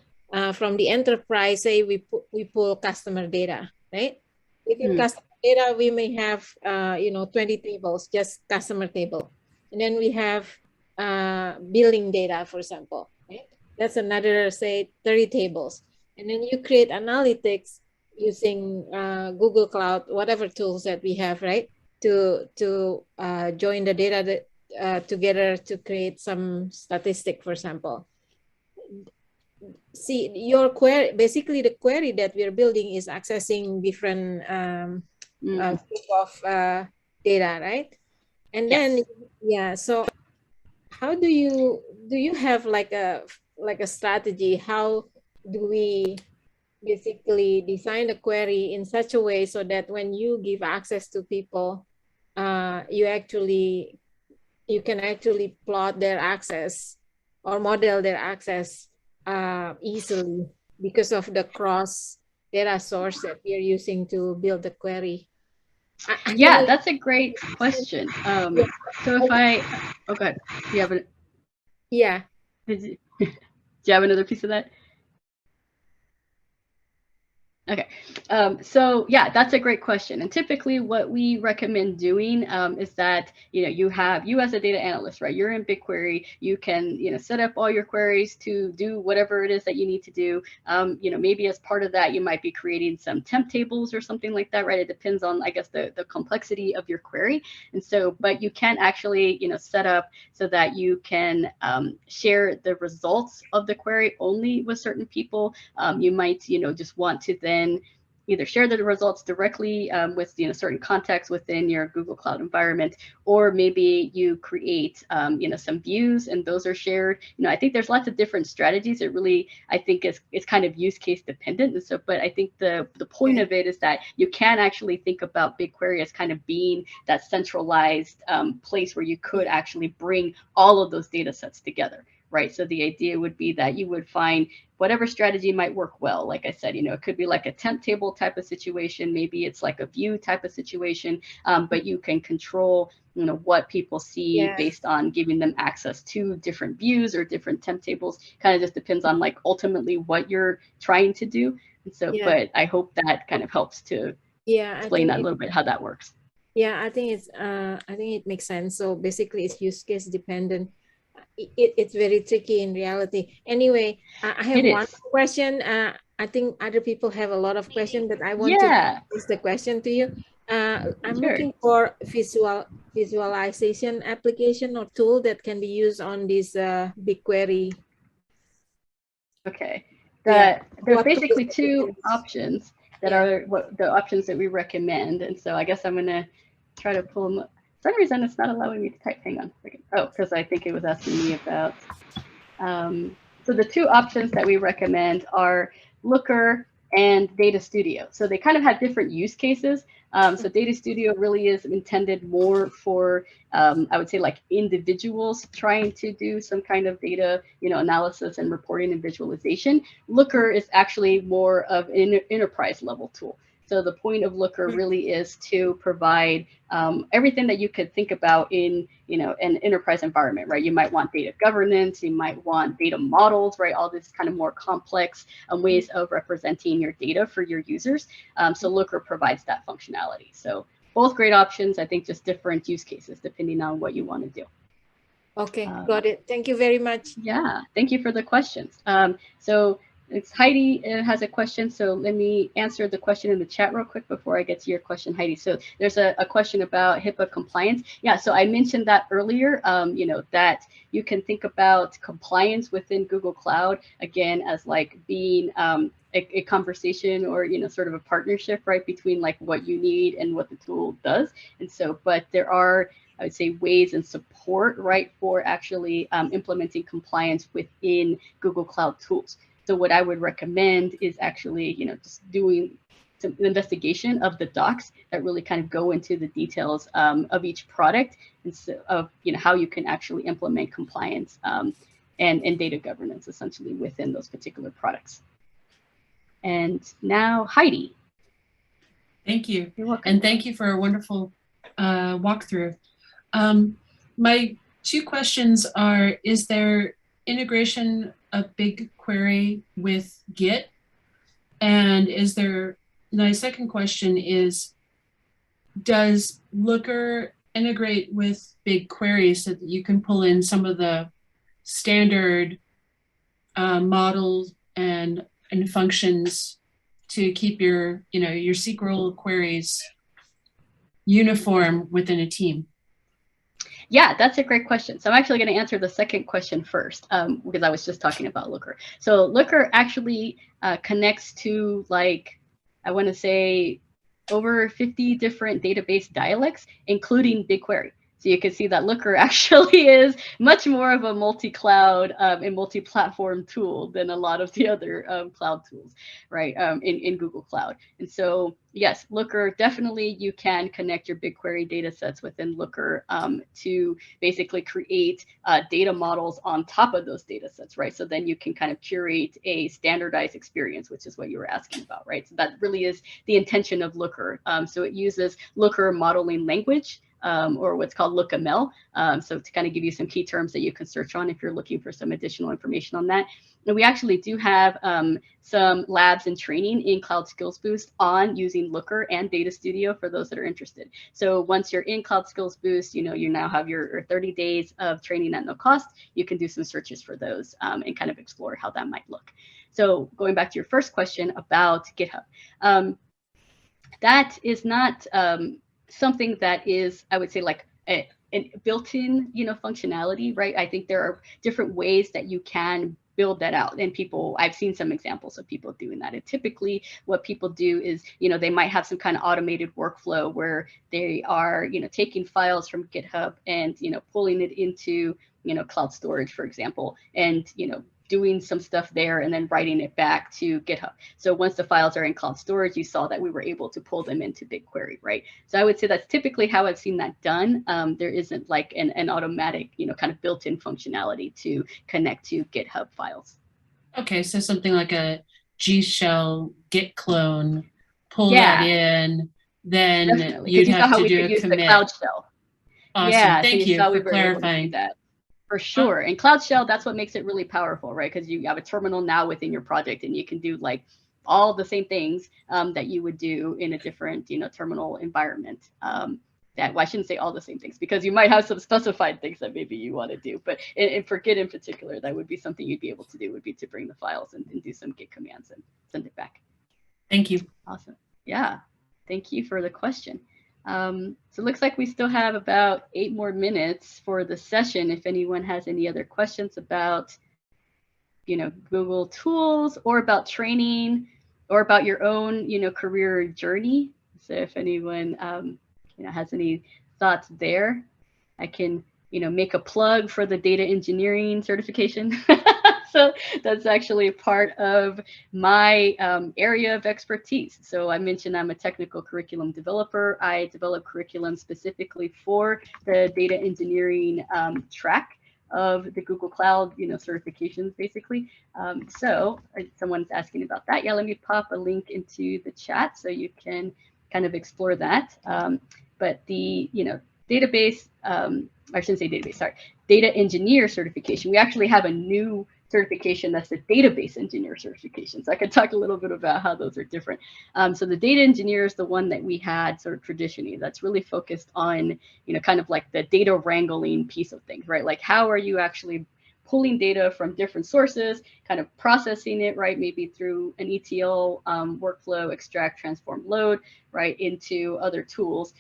from the enterprise, say we pull customer data, right? Within customer data, we may have 20 tables, just customer table, and then we have billing data, for example, right? That's another, say, 30 tables, and then you create analytics using Google Cloud, whatever tools that we have, right? To join the data that, together to create some statistic, for example. See, your query, basically the query that we're building is accessing different group of data, right? And then, yeah, so how do you have like a strategy? How do we basically design the query in such a way so that when you give access to people, you can actually plot their access or model their access easily because of the cross data source that we're using to build the query? Yeah, that's a great question. So if oh, go ahead. Do you have a, yeah. do you have another piece of that? Okay, so yeah, that's a great question. And typically what we recommend doing is that, you as a data analyst, right? You're in BigQuery, you can, set up all your queries to do whatever it is that you need to do. Maybe as part of that, you might be creating some temp tables or something like that, right? It depends on, I guess, the complexity of your query. And so, but you can actually, set up so that you can share the results of the query only with certain people. You might, just want to then either share the results directly with certain contexts within your Google Cloud environment, or maybe you create some views and those are shared. I think there's lots of different strategies. It really, I think, is kind of use case dependent. And so, but I think the point of it is that you can actually think about BigQuery as kind of being that centralized place where you could actually bring all of those data sets together. Right. So the idea would be that you would find whatever strategy might work well. Like I said, it could be like a temp table type of situation. Maybe it's like a view type of situation, but you can control, what people see based on giving them access to different views or different temp tables. Kind of just depends on like ultimately what you're trying to do. And so, but I hope that kind of helps to explain that a little bit, how that works. Yeah, I think it makes sense. So basically it's use case dependent. It's very tricky in reality. Anyway, I have one question. I think other people have a lot of questions, but I want to ask the question to you. I'm looking for visualization application or tool that can be used on this BigQuery. Okay. There's basically two options that are the options that we recommend. And so I guess I'm going to try to pull them up. For some reason, it's not allowing me to type. Hang on a second. Oh, because I think it was asking me about. So the two options that we recommend are Looker and Data Studio. So they kind of have different use cases. So Data Studio really is intended more for, I would say, like individuals trying to do some kind of data, analysis and reporting and visualization. Looker is actually more of an enterprise level tool. So the point of Looker really is to provide everything that you could think about in, an enterprise environment, right? You might want data governance, you might want data models, right? All this kind of more complex ways of representing your data for your users. So Looker provides that functionality. So both great options, I think, just different use cases depending on what you want to do. Okay, got it. Thank you very much. Yeah, thank you for the questions. Heidi has a question, so let me answer the question in the chat real quick before I get to your question, Heidi. So there's a question about HIPAA compliance. Yeah, so I mentioned that earlier, that you can think about compliance within Google Cloud, again, as like being a conversation or, sort of a partnership, right, between like what you need and what the tool does. And so, but there are, I would say, ways and support, right, for actually implementing compliance within Google Cloud tools. So what I would recommend is actually, just doing some investigation of the docs that really kind of go into the details of each product, and so of how you can actually implement compliance and data governance essentially within those particular products. And now Heidi. Thank you. You're welcome. And thank you for a wonderful walkthrough. My two questions are, is there integration of BigQuery with Git? And is there, my second question is, does Looker integrate with BigQuery so that you can pull in some of the standard models and functions to keep your, your SQL queries uniform within a team? Yeah, that's a great question. So I'm actually going to answer the second question first, because I was just talking about Looker. So Looker actually connects to, like, I want to say over 50 different database dialects, including BigQuery. So you can see that Looker actually is much more of a multi-cloud and multi-platform tool than a lot of the other cloud tools, right, in Google Cloud. And so, yes, Looker, definitely you can connect your BigQuery data sets within Looker to basically create data models on top of those data sets, right? So then you can kind of curate a standardized experience, which is what you were asking about, right? So that really is the intention of Looker. So it uses Looker modeling language, or what's called LookML. So to kind of give you some key terms that you can search on if you're looking for some additional information on that. And we actually do have some labs and training in Cloud Skills Boost on using Looker and Data Studio for those that are interested. So once you're in Cloud Skills Boost, you now have your 30 days of training at no cost. You can do some searches for those and kind of explore how that might look. So going back to your first question about GitHub, that is not something that is, I would say, like a built-in, functionality, right? I think there are different ways that you can build that out, and I've seen some examples of people doing that. And typically what people do is, they might have some kind of automated workflow where they are, taking files from GitHub and, pulling it into, cloud storage, for example, and, doing some stuff there and then writing it back to GitHub. So once the files are in cloud storage, you saw that we were able to pull them into BigQuery, right? So I would say that's typically how I've seen that done. There isn't like an automatic, kind of built-in functionality to connect to GitHub files. Okay, so something like a G shell git clone, pull that in, then definitely. you'd You saw have how to we do could a use commit. the Cloud Shell. Awesome. Yeah, Thank so you you saw for we were able to do clarifying. that. For sure. And Cloud Shell, that's what makes it really powerful, right? Because you have a terminal now within your project and you can do like all the same things that you would do in a different, terminal environment. Well, I shouldn't say all the same things because you might have some specified things that maybe you want to do. But for Git in particular, that would be something you'd be able to do, would be to bring the files and do some Git commands and send it back. Thank you. Awesome. Yeah. Thank you for the question. So it looks like we still have about 8 more minutes for the session. If anyone has any other questions about, Google tools or about training or about your own, career journey. So if anyone, has any thoughts there, I can, make a plug for the data engineering certification. So that's actually part of my area of expertise. So I mentioned I'm a technical curriculum developer. I develop curriculum specifically for the data engineering track of the Google Cloud, certifications, basically. So someone's asking about that. Yeah, let me pop a link into the chat so you can kind of explore that. But the, database, I shouldn't say database, sorry, data engineer certification. We actually have a new certification that's the database engineer certification. So I could talk a little bit about how those are different. So the data engineer is the one that we had sort of traditionally that's really focused on, kind of like the data wrangling piece of things, right? Like how are you actually pulling data from different sources, kind of processing it, right? Maybe through an ETL workflow, extract, transform, load, right, into other tools.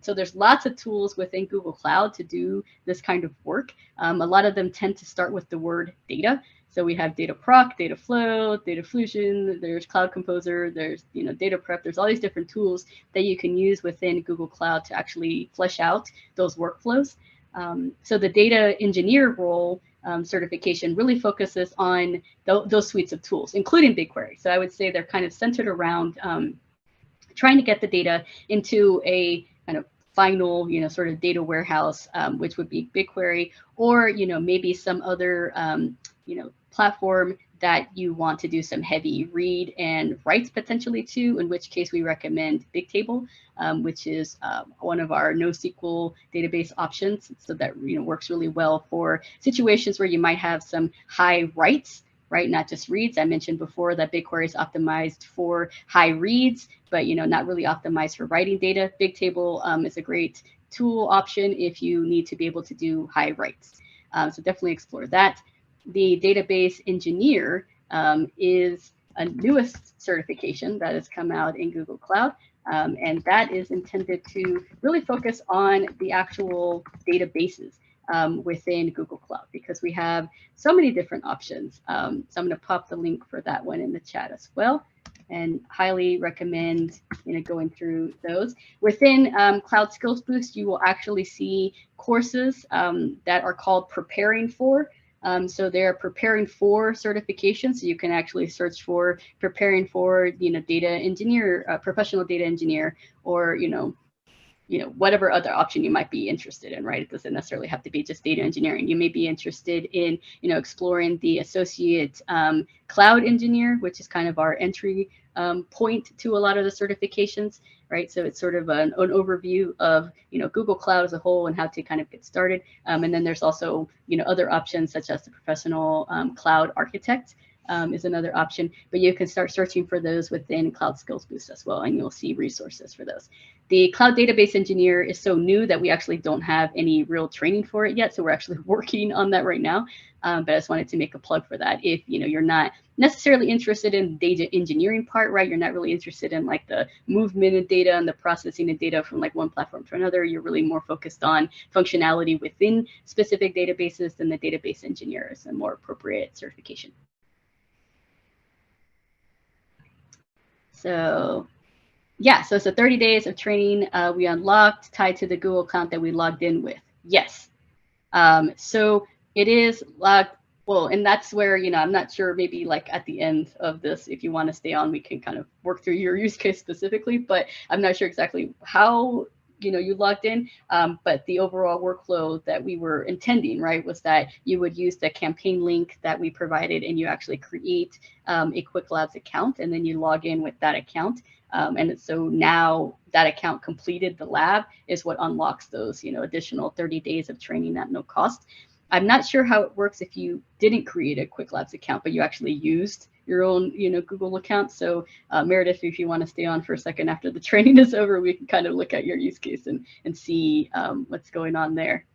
So there's lots of tools within Google Cloud to do this kind of work. A lot of them tend to start with the word data. So we have data proc, data flow, data fusion, there's Cloud Composer, there's data prep, there's all these different tools that you can use within Google Cloud to actually flesh out those workflows. So the data engineer role certification really focuses on those suites of tools, including BigQuery. So I would say they're kind of centered around trying to get the data into a kind of final, sort of data warehouse, which would be BigQuery, or maybe some other, platform that you want to do some heavy read and writes potentially too, in which case we recommend Bigtable, which is one of our NoSQL database options. So that works really well for situations where you might have some high writes, right? Not just reads. I mentioned before that BigQuery is optimized for high reads, but not really optimized for writing data. Bigtable is a great tool option if you need to be able to do high writes. So definitely explore that. The database engineer is a newest certification that has come out in Google Cloud. And that is intended to really focus on the actual databases within Google Cloud, because we have so many different options. So I'm going to pop the link for that one in the chat as well, and highly recommend going through those. Within Cloud Skills Boost, you will actually see courses that are called Preparing For. So they're preparing for certification. So you can actually search for preparing for, data engineer, professional data engineer, or, whatever other option you might be interested in, right? It doesn't necessarily have to be just data engineering. You may be interested in, exploring the associate cloud engineer, which is kind of our entry point to a lot of the certifications, right? So it's sort of an overview of, Google Cloud as a whole and how to kind of get started. And then there's also, other options such as the professional cloud architect is another option, but you can start searching for those within Cloud Skills Boost as well, and you'll see resources for those. The cloud database engineer is so new that we actually don't have any real training for it yet. So we're actually working on that right now. But I just wanted to make a plug for that. If you're not necessarily interested in data engineering part, right? You're not really interested in like the movement of data and the processing of data from like one platform to another. You're really more focused on functionality within specific databases, then the database engineer is a more appropriate certification. So yeah, so it's a 30 days of training we unlocked tied to the Google account that we logged in with. Yes. So it is logged. Well, and that's where, I'm not sure, maybe like at the end of this, if you want to stay on, we can kind of work through your use case specifically, but I'm not sure exactly how, you logged in. But the overall workflow that we were intending, right, was that you would use the campaign link that we provided and you actually create a Quick Labs account, and then you log in with that account. And so now that account completed the lab is what unlocks those, additional 30 days of training at no cost. I'm not sure how it works if you didn't create a Quick Labs account, but you actually used your own, Google account. So Meredith, if you want to stay on for a second after the training is over, we can kind of look at your use case and see what's going on there.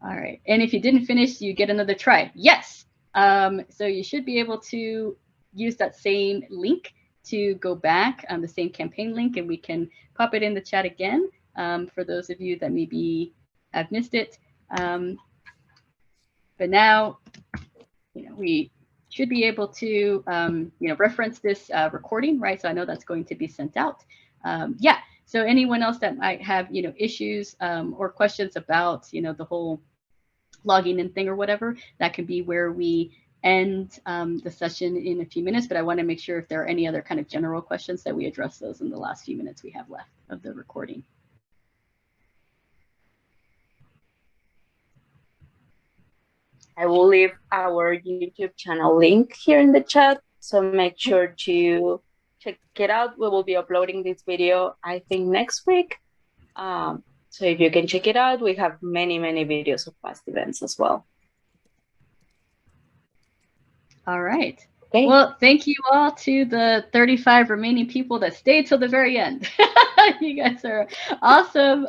All right. And if you didn't finish, you get another try. Yes. So you should be able to use that same link to go back on the same campaign link, and we can pop it in the chat again for those of you that maybe have missed it. But now, we should be able to, reference this recording, right? So I know that's going to be sent out. Yeah. So anyone else that might have, issues or questions about, the whole logging in thing or whatever, that can be where we end the session in a few minutes. But I want to make sure if there are any other kind of general questions that we address those in the last few minutes we have left of the recording. I will leave our YouTube channel link here in the chat, so make sure to check it out. We will be uploading this video, I think, next week. So if you can check it out, we have many, many videos of past events as well. All right. Okay. Well, thank you all to the 35 remaining people that stayed till the very end. You guys are awesome.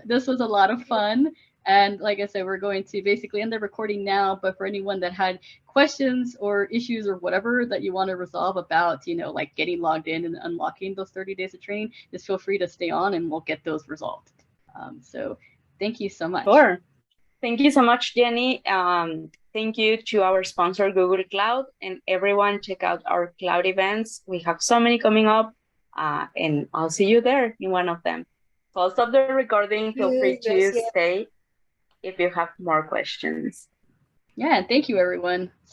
This was a lot of fun. And like I said, we're going to basically end the recording now. But for anyone that had questions or issues or whatever that you want to resolve about, like getting logged in and unlocking those 30 days of training, just feel free to stay on and we'll get those resolved. So thank you so much. Sure. Thank you so much, Jenny. Thank you to our sponsor, Google Cloud, and everyone check out our cloud events. We have so many coming up, and I'll see you there in one of them. So I'll stop the recording. Feel free to stay if you have more questions. Yeah, thank you, everyone.